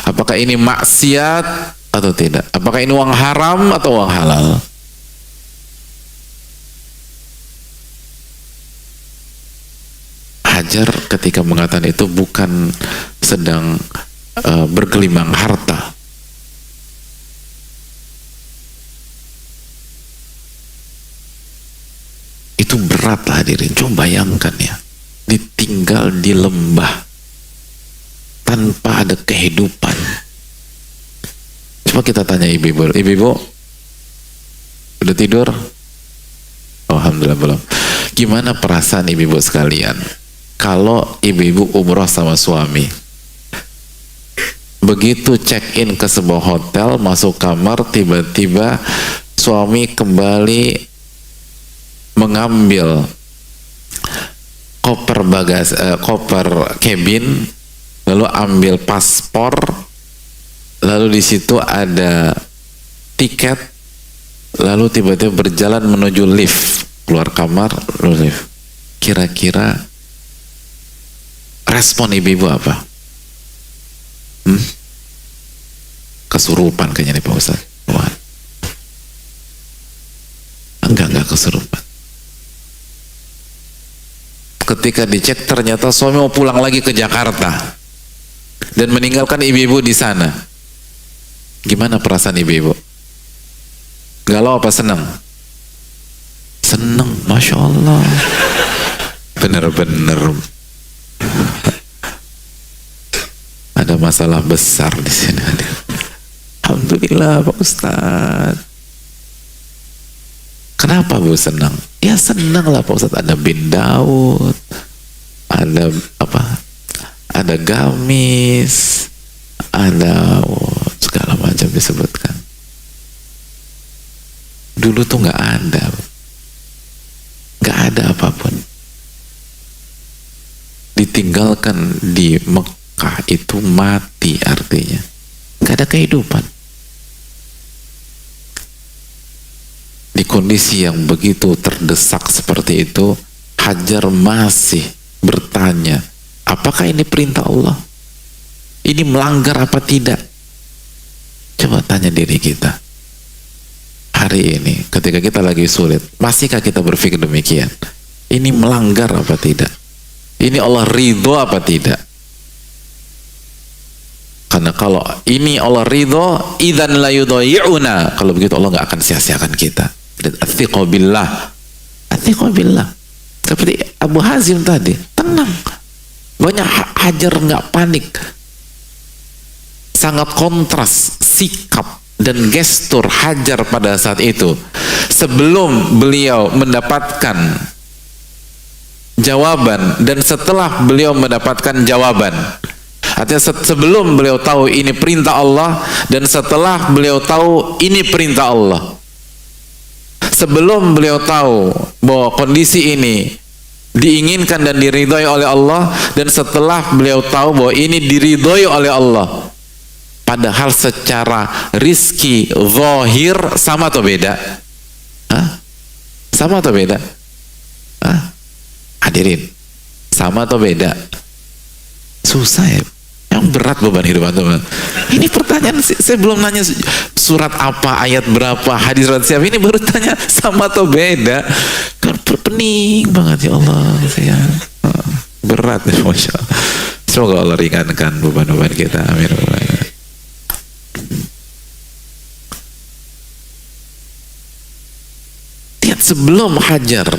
apakah ini maksiat atau tidak, apakah ini uang haram atau uang halal. Hajar ketika mengatakan itu bukan sedang bergelimang harta. Itu berat, hadirin. Coba bayangkan ya, ditinggal di lembah tanpa ada kehidupan. Coba kita tanya ibu-ibu, udah tidur? Oh, alhamdulillah belum. Gimana perasaan ibu-ibu sekalian kalau ibu-ibu umroh sama suami, begitu check in ke sebuah hotel, masuk kamar, tiba-tiba suami kembali mengambil koper cabin lalu ambil paspor, lalu di situ ada tiket, lalu tiba-tiba berjalan menuju lift, keluar kamar, lalu lift. Kira-kira respon ibu-ibu apa? Kesurupan kayaknya nih Pak Ustaz. Wah. Enggak kesurupan. Ketika dicek ternyata suami mau pulang lagi ke Jakarta dan meninggalkan ibu-ibu di sana. Gimana perasaan ibu-ibu? Galau apa senang? Senang, Masya Allah. Bener-bener ada masalah besar di sini. Alhamdulillah Pak Ustaz. Kenapa Bu senang? Ya senang lah Pak Ustaz, ada bin Daud, ada apa? Ada gamis, ada segala macam disebutkan. Dulu tuh nggak ada apapun. Ditinggalkan di Mekah itu mati artinya, nggak ada kehidupan. Di kondisi yang begitu terdesak seperti itu, Hajar masih bertanya, apakah ini perintah Allah? Ini melanggar apa tidak? Coba tanya diri kita. Hari ini, ketika kita lagi sulit, masihkah kita berpikir demikian? Ini melanggar apa tidak? Ini Allah ridho apa tidak? Karena kalau ini Allah ridho, idzan la yudhayyuna. Kalau begitu Allah nggak akan sia-siakan kita. Athiqu billah. Seperti Abu Hazim tadi, tenang. Banyak Hajar nggak panik. Sangat kontras sikap dan gestur Hajar pada saat itu. Sebelum beliau mendapatkan jawaban dan setelah beliau mendapatkan jawaban. Artinya sebelum beliau tahu ini perintah Allah dan setelah beliau tahu ini perintah Allah. Sebelum beliau tahu bahwa kondisi ini diinginkan dan diridhoi oleh Allah dan setelah beliau tahu bahwa ini diridhoi oleh Allah. Padahal secara rizki zahir sama atau beda? Sama atau beda? Hadirin, sama atau beda? Susah ya. Yang berat beban hidup antum. Ini pertanyaan saya belum nanya surat apa, ayat berapa, hadis siapa, ini baru tanya sama atau beda. Kan pening banget ya Allah, saya berat ya, Masya Allah. Semoga Allah ringankan beban-beban kita. Amin. Lihat, sebelum Hajar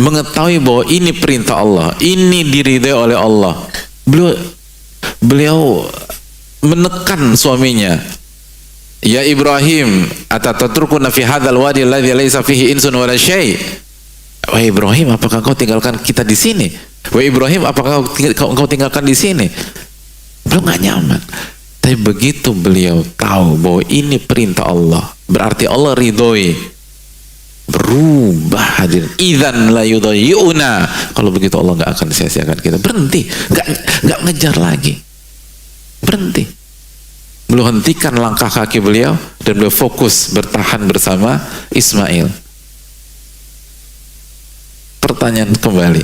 mengetahui bahwa ini perintah Allah, ini diridhai oleh Allah, beliau menekan suaminya. Ya Ibrahim, atatatrukuna fi hadzal wadi alladzi laisa fihi insun wala syai'. Wahai Ibrahim, apakah kau tinggalkan kita di sini? Wahai Ibrahim, apakah kau tinggalkan di sini? Beliau nggak nyaman. Tapi begitu beliau tahu bahwa ini perintah Allah, berarti Allah ridhoi, berubah. Hadir idzan la yudhayyuna. Kalau begitu Allah nggak akan sia-siakan kita. Berhenti, nggak ngejar lagi, berhenti. Beliau hentikan langkah kaki beliau dan beliau fokus bertahan bersama Ismail. Pertanyaan kembali,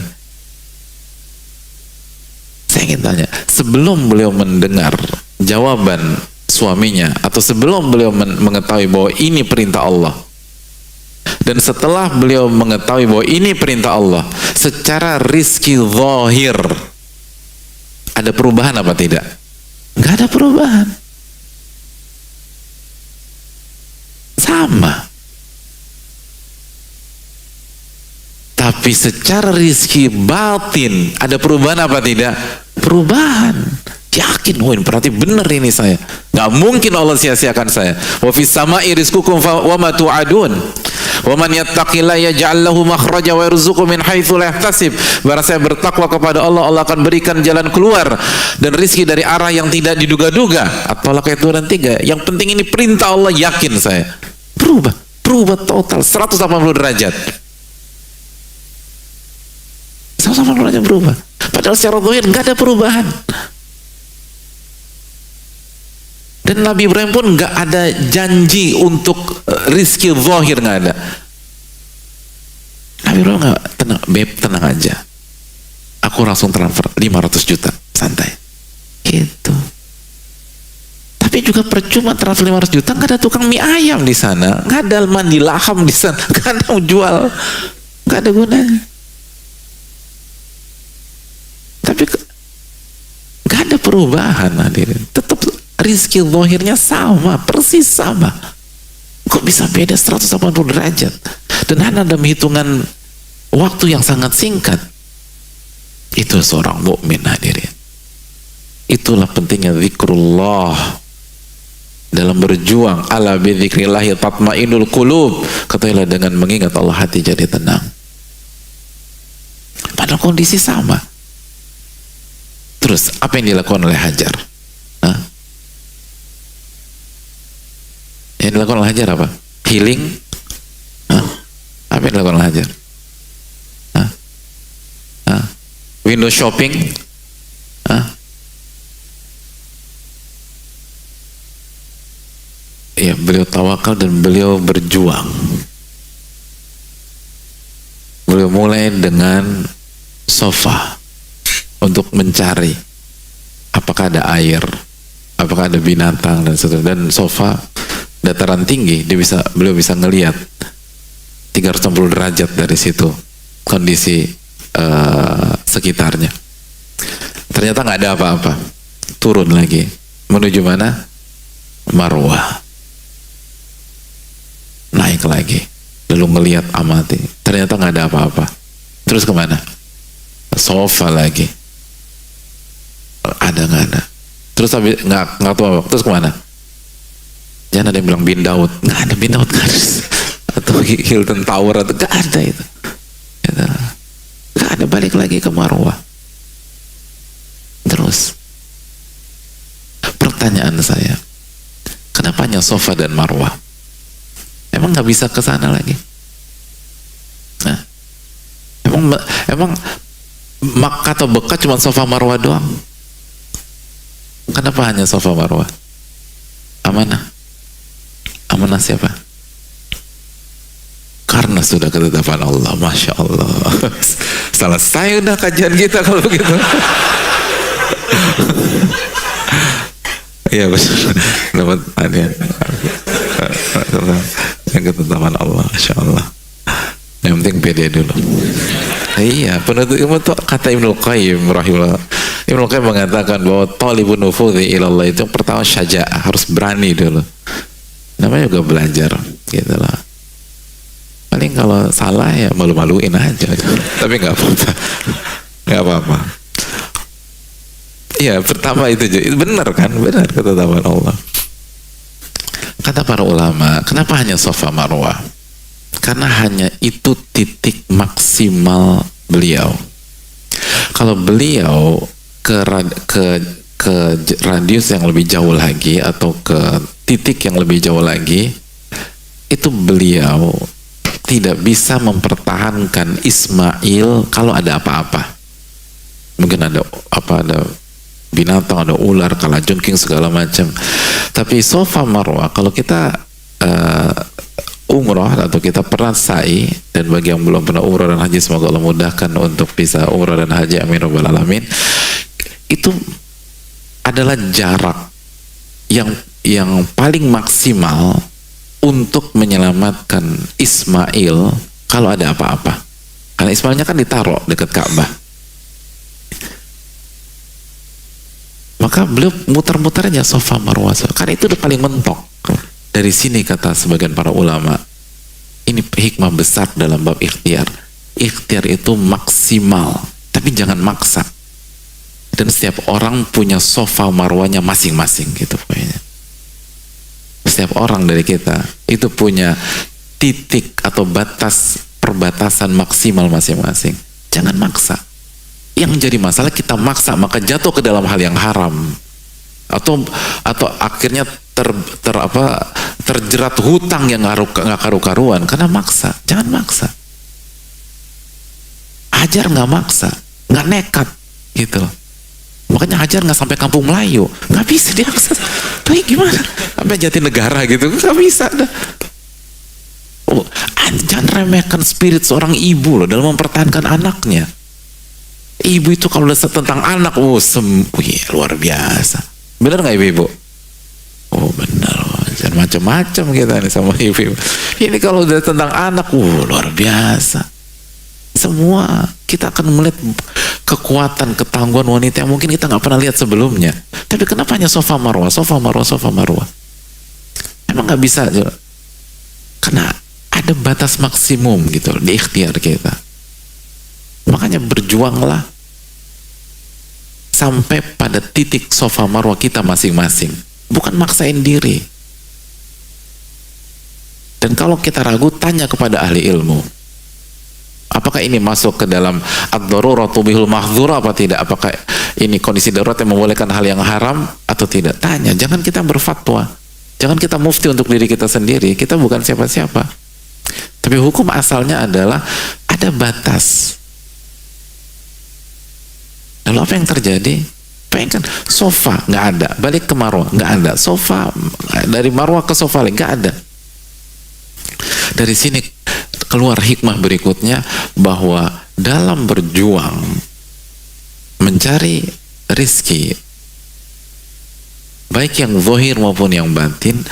saya ingin tanya, sebelum beliau mendengar jawaban suaminya atau sebelum beliau mengetahui bahwa ini perintah Allah, dan setelah beliau mengetahui bahwa ini perintah Allah, secara rizki zahir ada perubahan apa tidak? Nggak ada perubahan, sama. Tapi secara rizki batin ada perubahan apa tidak? Perubahan. Yakin, berarti benar ini saya. Nggak mungkin Allah sia-siakan saya. Wa fis sama'i rizqukum wa ma tu'adun. Wa man yattaqillaha yaj'al lahu makhraja wa yarzuqhu min haitsu la yahtasib. Barang saya bertakwa kepada Allah, Allah akan berikan jalan keluar dan rizki dari arah yang tidak diduga-duga. At-Talaq ayat 2 dan 3. Yang penting ini perintah Allah, yakin saya. Berubah total 180 derajat. 180 derajat berubah. Padahal secara zahir nggak ada perubahan. Dan Nabi Ibrahim pun nggak ada janji untuk rizki zahir, nggak ada. Nabi Ibrahim nggak, tenang, beb, tenang aja. Aku langsung transfer 500 juta, santai. Gitu. Tapi juga percuma transfer 500 juta, nggak ada tukang mie ayam di sana, nggak ada mandi laham di sana, nggak ada yang jual, nggak ada gunanya. Tapi nggak ada perubahan, hadirin. Tetap rizki zahirnya sama, persis sama. Kok bisa beda 180 derajat? Dan hanya dalam hitungan waktu yang sangat singkat. Itu seorang mukmin, hadirin. Itulah pentingnya zikrullah dalam berjuang. Ala bi dzikrillahi tatmainul qulub. Ketahuilah dengan mengingat Allah hati jadi tenang. Padahal kondisi sama. Terus apa yang dilakukan oleh Hajar? Hah? Yang dilakukan oleh Hajar apa? Healing? Hah? Apa yang dilakukan oleh Hajar? Hah? Hah? Window shopping? Hah? Ya, beliau tawakal dan beliau berjuang. Beliau mulai dengan sofa untuk mencari apakah ada air, apakah ada binatang dan seterusnya. Dan sofa dataran tinggi, beliau bisa ngelihat 360 derajat dari situ kondisi sekitarnya. Ternyata nggak ada apa-apa. Turun lagi menuju mana? Marwah. Naik lagi, lalu ngelihat amati, ternyata nggak ada apa-apa. Terus kemana? Sofa lagi, ada nggak ada. Terus habis nggak tahu apa. Terus kemana? Jangan ada yang bilang bin Daud, nggak ada bin Daud, atau Hilton Tower, atau nggak ada itu. Nggak ada. Balik lagi ke Marwah. Terus pertanyaan saya, kenapa hanya sofa dan Marwah? Emang nggak bisa ke sana lagi? Nah, emang Makkah atau Mekah cuma sofa Marwah doang? Kenapa hanya sofa Marwah? Amanah. Amanah siapa? Karena sudah ketetapan Allah. Masya Allah. Selesai udah kajian kita kalau begitu. Iya betul. Dapat hadiah. Yang ketetapan Allah, Masya Allah. Yang penting pede dulu. Iya, penuntut ilmu itu kata Ibnul Qayyim rahimahullah. Ibnul Qayyim mengatakan bahwa talibun nufudhi ilallah itu yang pertama syaja'ah, harus berani dulu. Namanya juga belajar, gitu lah. Paling kalau salah ya malu-maluin aja, tapi nggak apa-apa, nggak apa-apa. Iya, pertama itu benar kan, benar ketetapan Allah. Kata para ulama, kenapa hanya Safa Marwah? Karena hanya itu titik maksimal beliau. Kalau beliau ke radius yang lebih jauh lagi atau ke titik yang lebih jauh lagi, itu beliau tidak bisa mempertahankan Ismail kalau ada apa-apa. Mungkin ada binatang, ada ular, kalajengking segala macam. Tapi Safa Marwah, kalau kita umroh atau kita pernah sa'i, dan bagi yang belum pernah umroh dan haji, semoga Allah mudahkan untuk bisa umroh dan haji, amin rabbal alamin. Itu adalah jarak yang paling maksimal untuk menyelamatkan Ismail kalau ada apa-apa. Karena Ismailnya kan ditaruh dekat Ka'bah. Maka beliau muter-muter aja Safa Marwah, karena itu udah paling mentok. Dari sini kata sebagian para ulama, ini hikmah besar dalam bab ikhtiar. Ikhtiar itu maksimal, tapi jangan maksa. Dan setiap orang punya Safa Marwahnya masing-masing gitu pokoknya. Setiap orang dari kita itu punya titik atau batas perbatasan maksimal masing-masing. Jangan maksa. Yang jadi masalah kita maksa, maka jatuh ke dalam hal yang haram, atau akhirnya terjerat hutang yang nggak karu-karuan karena maksa. Jangan maksa. Ajar nggak maksa, nggak nekat gitu loh. Makanya Hajar nggak sampai Kampung Melayu, nggak bisa dia akses. Tapi gimana? Sampai Jatinegara gitu, nggak bisa dah. Oh, jangan remehkan spirit seorang ibu loh dalam mempertahankan anaknya. Ibu itu kalau udah tentang anak, luar biasa. Benar nggak ibu-ibu? Oh benar, jangan macam-macam kita nih sama ibu. Ini kalau udah tentang anak, luar biasa. Semua kita akan melihat kekuatan, ketangguhan wanita yang mungkin kita nggak pernah lihat sebelumnya. Tapi kenapa hanya Safa Marwah, Safa Marwah, Safa Marwah? Emang nggak bisa? Karena ada batas maksimum gitu di ikhtiar kita. Makanya berjuanglah sampai pada titik Safa Marwah kita masing-masing. Bukan maksain diri. Dan kalau kita ragu, tanya kepada ahli ilmu. Apakah ini masuk ke dalam ad-daruratu bihul mahdzura apa tidak? Apakah ini kondisi darurat yang membolehkan hal yang haram atau tidak? Tanya, jangan kita berfatwa. Jangan kita mufti untuk diri kita sendiri. Kita bukan siapa-siapa. Tapi hukum asalnya adalah ada batas. Lalu apa yang terjadi? Pengen kan Safa nggak ada, balik ke Marwah nggak ada, Safa dari Marwah ke Safa nggak ada. Dari sini keluar hikmah berikutnya bahwa dalam berjuang mencari rizki baik yang zahir maupun yang batin,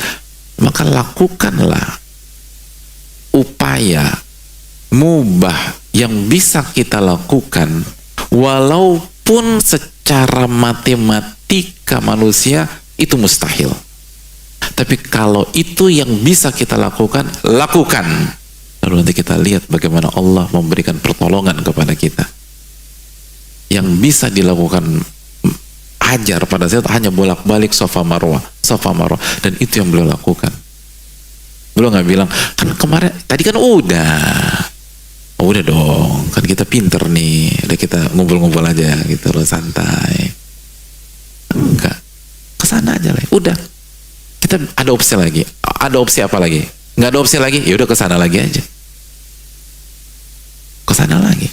maka lakukanlah upaya mubah yang bisa kita lakukan walaupun secara matematika manusia itu mustahil. Tapi kalau itu yang bisa kita lakukan, lakukan. Lalu nanti kita lihat bagaimana Allah memberikan pertolongan kepada kita. Yang bisa dilakukan Hajar pada saat hanya bolak-balik Safa Marwah, Safa Marwah, dan itu yang beliau lakukan. Beliau nggak bilang, kan kemarin, tadi kan udah dong, kan kita pinter nih, udah kita ngumpul-ngumpul aja gitu loh, santai. Enggak, kesana aja lah, udah. Kita ada opsi lagi, ada opsi apa lagi? Nggak ada opsi lagi, ya udah kesana lagi aja, kesana lagi.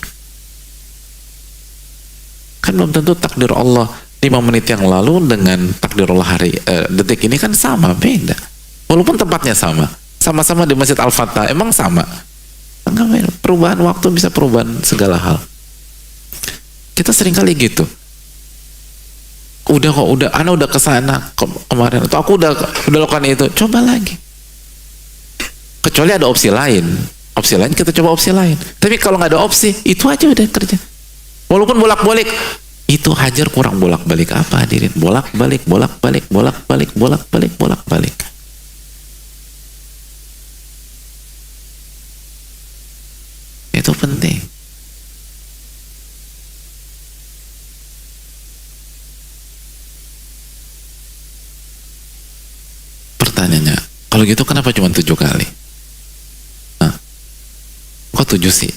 Kan belum tentu takdir Allah 5 menit yang lalu dengan takdir Allah detik ini kan sama, beda. Walaupun tempatnya sama, sama-sama di Masjid Al-Fatah, emang sama. Enggak, perubahan waktu bisa perubahan segala hal. Kita sering kali gitu. Ana udah kesana kemarin, atau aku udah lakukan itu, coba lagi. Kecuali ada opsi lain kita coba opsi lain. Tapi kalau nggak ada opsi, itu aja udah kerja. Walaupun bolak-balik, itu Hajar kurang bolak-balik apa hadirin? Bolak-balik. Itu penting. Pertanyaannya, kalau gitu kenapa cuma 7 kali? Kok 7 sih?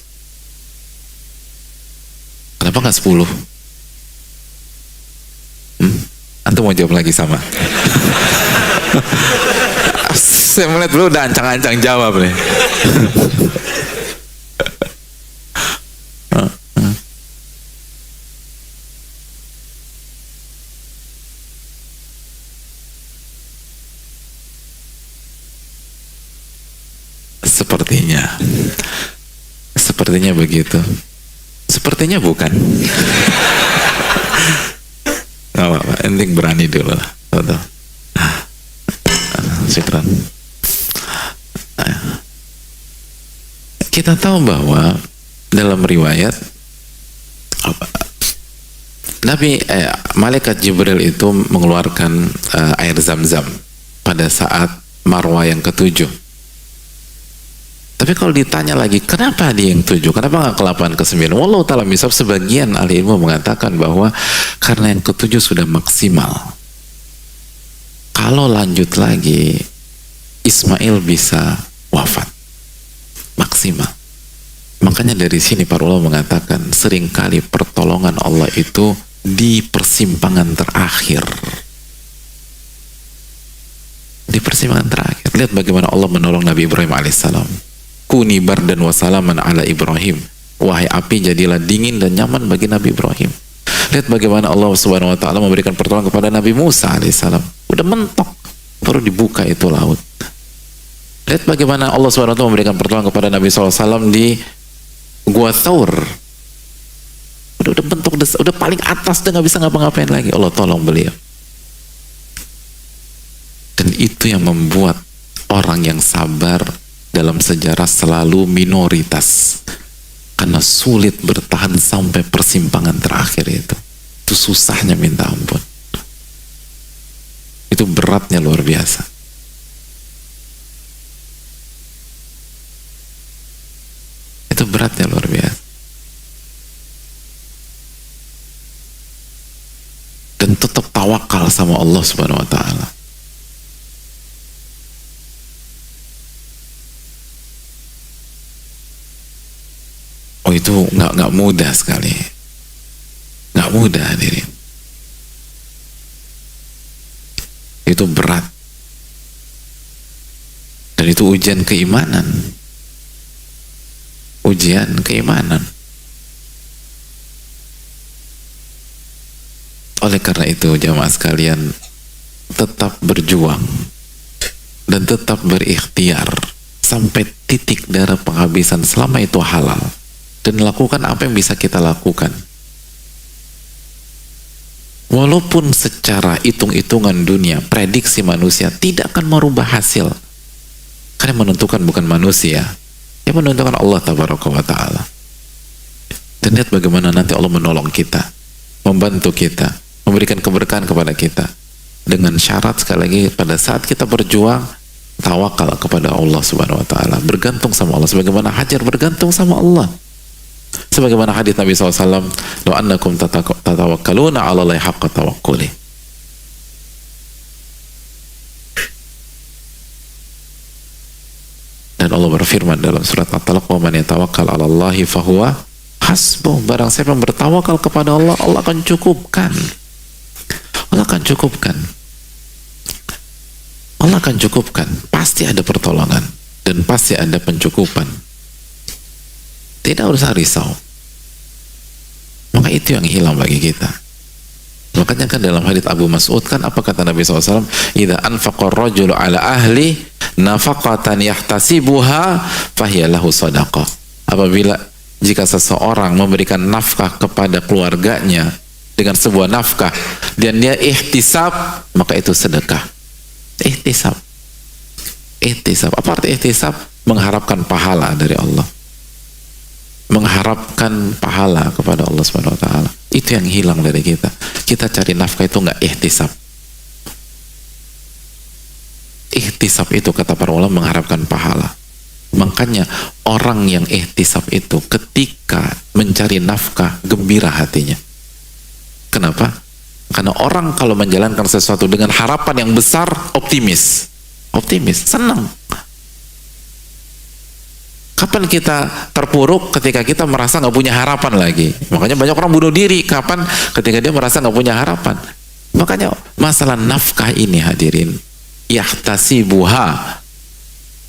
Kenapa nggak 10? Antum mau jawab lagi sama? Saya melihat dulu udah ancang-ancang jawab nih. Sepertinya begitu. Sepertinya bukan. Gak apa-apa, penting berani dulu lah. Syukran. Kita tahu bahwa dalam riwayat malaikat Jibril itu mengeluarkan air Zam-Zam pada saat Marwah yang ke-7. Tapi kalau ditanya lagi, kenapa dia yang 7? Kenapa nggak ke-8, ke-9? Wallahu ta'ala misal, sebagian ahli ilmu mengatakan bahwa karena yang ke-7 sudah maksimal. Kalau lanjut lagi, Ismail bisa wafat. Maksimal. Makanya dari sini para ulama mengatakan, seringkali pertolongan Allah itu di persimpangan terakhir. Di persimpangan terakhir. Lihat bagaimana Allah menolong Nabi Ibrahim alaihissalam. Kuni bardan wa salaman ala Ibrahim. Wahai api, jadilah dingin dan nyaman bagi Nabi Ibrahim. Lihat bagaimana Allah Subhanahu wa taala memberikan pertolongan kepada Nabi Musa alaihissalam. Udah mentok, baru dibuka itu laut. Lihat bagaimana Allah Subhanahu wa taala memberikan pertolongan kepada Nabi SAW di Gua Thaur. Udah bentuk, udah paling atas, udah nggak bisa ngapa-ngapain lagi. Allah tolong beliau. Dan itu yang membuat orang yang sabar dalam sejarah selalu minoritas, karena sulit bertahan sampai persimpangan terakhir itu. Itu susahnya minta ampun. Itu beratnya luar biasa. Itu beratnya luar biasa. Dan tetap tawakal sama Allah Subhanahu wa taala. Oh, itu nggak mudah sekali, nggak mudah hadirin. Itu berat, dan itu ujian keimanan, ujian keimanan. Oleh karena itu jamaah sekalian, tetap berjuang dan tetap berikhtiar sampai titik darah penghabisan selama itu halal. Dan lakukan apa yang bisa kita lakukan. Walaupun secara hitung-hitungan dunia, prediksi manusia tidak akan merubah hasil. Karena yang menentukan bukan manusia, yang menentukan Allah Tabaraka wa Ta'ala. Dan lihat bagaimana nanti Allah menolong kita, membantu kita, memberikan keberkahan kepada kita. Dengan syarat sekali lagi, pada saat kita berjuang, tawakal kepada Allah Subhanahu wa Ta'ala, bergantung sama Allah, sebagaimana Hajar bergantung sama Allah. Sebagaimana hadis Nabi SAW, "Lo annakum tatawakkaluna 'ala Allahi haqqa tawakkuli." Dan Allah berfirman dalam surat At-Talaq, "Wa man yatawakkal 'ala Allahi fahuwa hasbuh." Barang siapa yang bertawakal kepada Allah, Allah akan cukupkan. Allah akan cukupkan. Allah akan cukupkan. Pasti ada pertolongan dan pasti ada pencukupan. Tidak usah risau. Maka itu yang hilang bagi kita. Makanya kan dalam hadits Abu Mas'ud kan apa kata Nabi SAW? "Idza anfaqa ar-rajulu ala ahli nafaqatan yahtasibuha fahiya lahu shadaqah." Apabila jika seseorang memberikan nafkah kepada keluarganya dengan sebuah nafkah dan dia ihtisab, maka itu sedekah. Ihtisab. Ihtisab. Apa arti ihtisab? Mengharapkan pahala dari Allah. Mengharapkan pahala kepada Allah Subhanahu wa Ta'ala. Itu yang hilang dari kita. Kita cari nafkah itu nggak ihtisab. Ihtisab itu kata para ulama mengharapkan pahala. Makanya orang yang ihtisab itu ketika mencari nafkah gembira hatinya. Kenapa? Karena orang kalau menjalankan sesuatu dengan harapan yang besar, optimis, senang. Kapan kita terpuruk? Ketika kita merasa nggak punya harapan lagi. Makanya banyak orang bunuh diri. Kapan? Ketika dia merasa nggak punya harapan. Makanya masalah nafkah ini hadirin, yahtasibuha.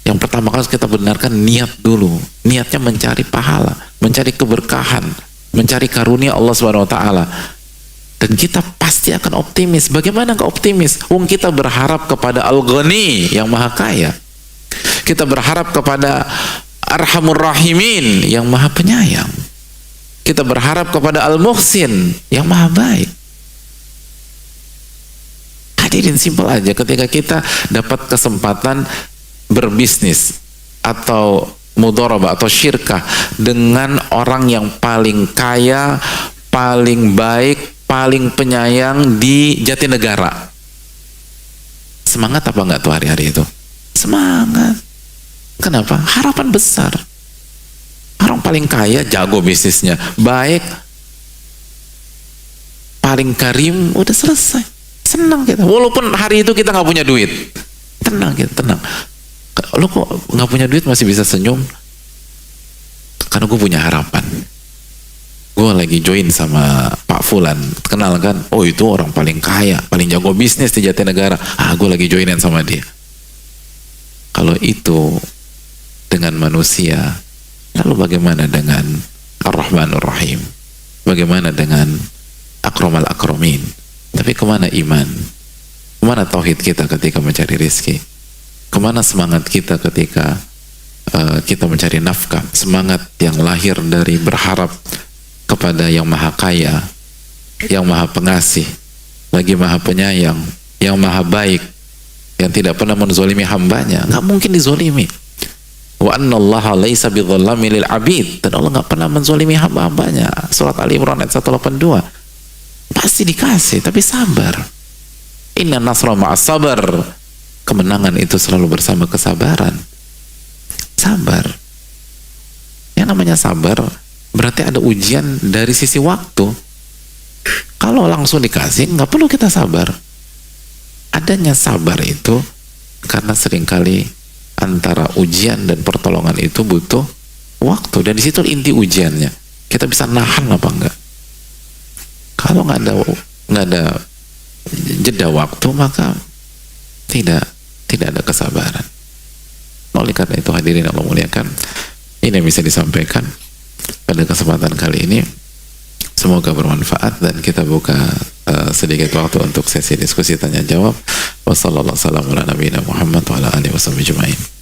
Yang pertama kali kita benarkan niat dulu. Niatnya mencari pahala, mencari keberkahan, mencari karunia Allah Subhanahu wa Ta'ala. Dan kita pasti akan optimis. Bagaimana nggak optimis? Wong kita berharap kepada Al-Ghani yang maha kaya. Kita berharap kepada Arhamur Rahimin yang maha penyayang. Kita berharap kepada Al-Muhsin yang maha baik. Hadirin, simpel aja. Ketika kita dapat kesempatan berbisnis atau mudharabah atau syirkah dengan orang yang paling kaya, paling baik, paling penyayang di Jatinegara, semangat apa enggak tuh hari-hari itu? Semangat. Kenapa? Harapan besar. Orang paling kaya, jago bisnisnya, baik, paling karim, udah selesai. Senang kita. Walaupun hari itu kita nggak punya duit, tenang kita, tenang. Lo kok nggak punya duit masih bisa senyum? Karena gue punya harapan. Gue lagi join sama Pak Fulan, kenal kan? Oh, itu orang paling kaya, paling jago bisnis di Jatinegara. Gue lagi joinan sama dia. Kalau itu dengan manusia, lalu bagaimana dengan Ar-Rahmanur Rahim? Bagaimana dengan akramal akramin. Tapi kemana iman? Kemana tauhid kita ketika mencari rizki? Kemana semangat kita ketika kita mencari nafkah? Semangat yang lahir dari berharap kepada yang maha kaya, yang maha pengasih, lagi maha penyayang, yang maha baik, yang tidak pernah menzolimi hambanya. Nggak mungkin dizolimi. Wa annallaha laisa bidzallami lil abid, dan Allah nggak pernah menzolimi hamba-hambanya. Surat Ali Imran ayat 182. Pasti dikasih, tapi sabar. Inna nasra ma'as sabar. Kemenangan itu selalu bersama kesabaran. Sabar. Yang namanya sabar berarti ada ujian dari sisi waktu. Kalau langsung dikasih, nggak perlu kita sabar. Adanya sabar itu karena seringkali antara ujian dan pertolongan itu butuh waktu, dan di situ inti ujiannya. Kita bisa nahan apa enggak? Kalau nggak ada jeda waktu, maka tidak ada kesabaran. Oleh karena itu hadirin Allah muliakan, ini yang bisa disampaikan pada kesempatan kali ini. Semoga bermanfaat, dan kita buka sedikit waktu untuk sesi diskusi tanya jawab. Wassalamualaikum warahmatullahi wabarakatuh.